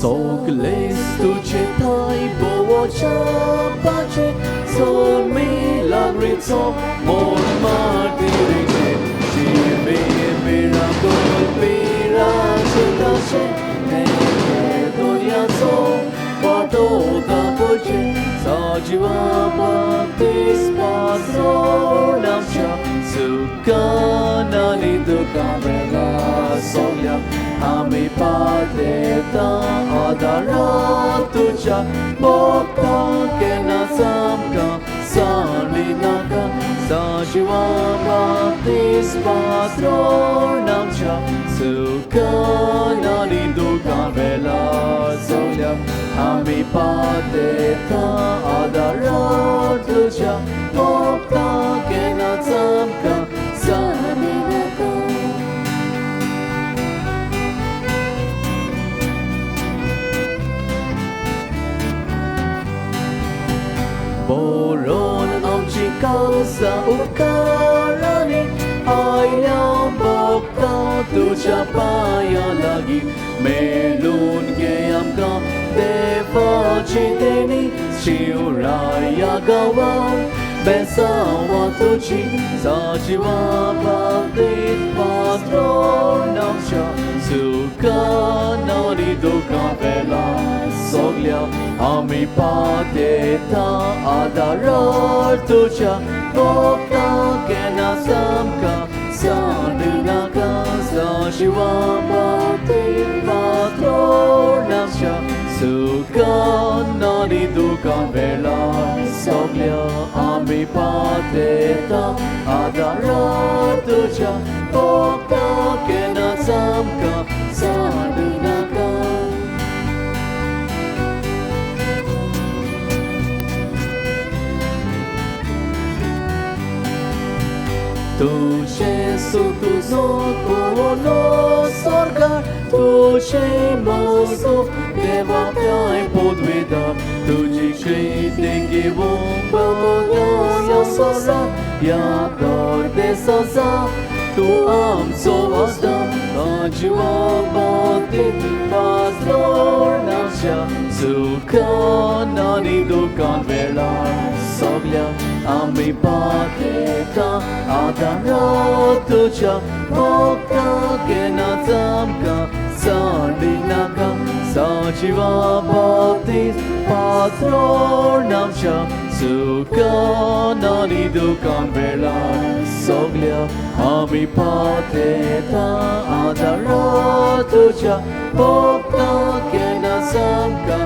Sogles tucie tai bołocia pace Sol milagrico mon martirece Cive miracol pirace dace Ne doniaco pato da poce Sadziwa baptisma zronamcia Sukana ni do kamera सगल्या आम्ही पातेता आदारात तुझ्या भोगता केना सामका साली नाका साजिवा बातीस पात्रोन आमच्या सुखान आणि दुखान वेळार सगल्या आम्ही पातेता आदारात तुझ्या भोगता केना सामका साली नाका Boron आमची कासा उपकाराने आयल्या भोगता तुझ्या पाया लागी मेलून घे आमकां देवाची देणी शिवराया गांवांत बेसांवा तुजी साजिवा बाबतीत पात्रोन आमच्या सुखान आनी दुखान वेळार सगल्या आमी पातेता आदारार तुझ्या भोगता केन्ना सामका सांडनाका साजिवा बाबतीत पात्रोन आमच्या सुखान आनी दुखान वेळार सगल्या आमी पातेता आदारार तुझ्या भोगता केन्ना सामका सांडनाका तुझे सुख तुझो कोलो स्वर्गार तुझे मोसो देवाप्याय podveda तुझी शेती घेऊन बघा सोसा या दर्दे सोसा तू आमचो वासता आजिवा बाबतीत पात्रोन आमच्या सुखान आनी दुखान वेळार सगल्या आमी पातेता आदारात तुझ्या भोगता केन्ना आमकां सांडनाका साजिवा बाबतीत पात्रोन आमच्या सुखान आनी दुखान वेळार सगल्या आमी पातेता आदारात तुझ्या भोगता केन्ना आमकां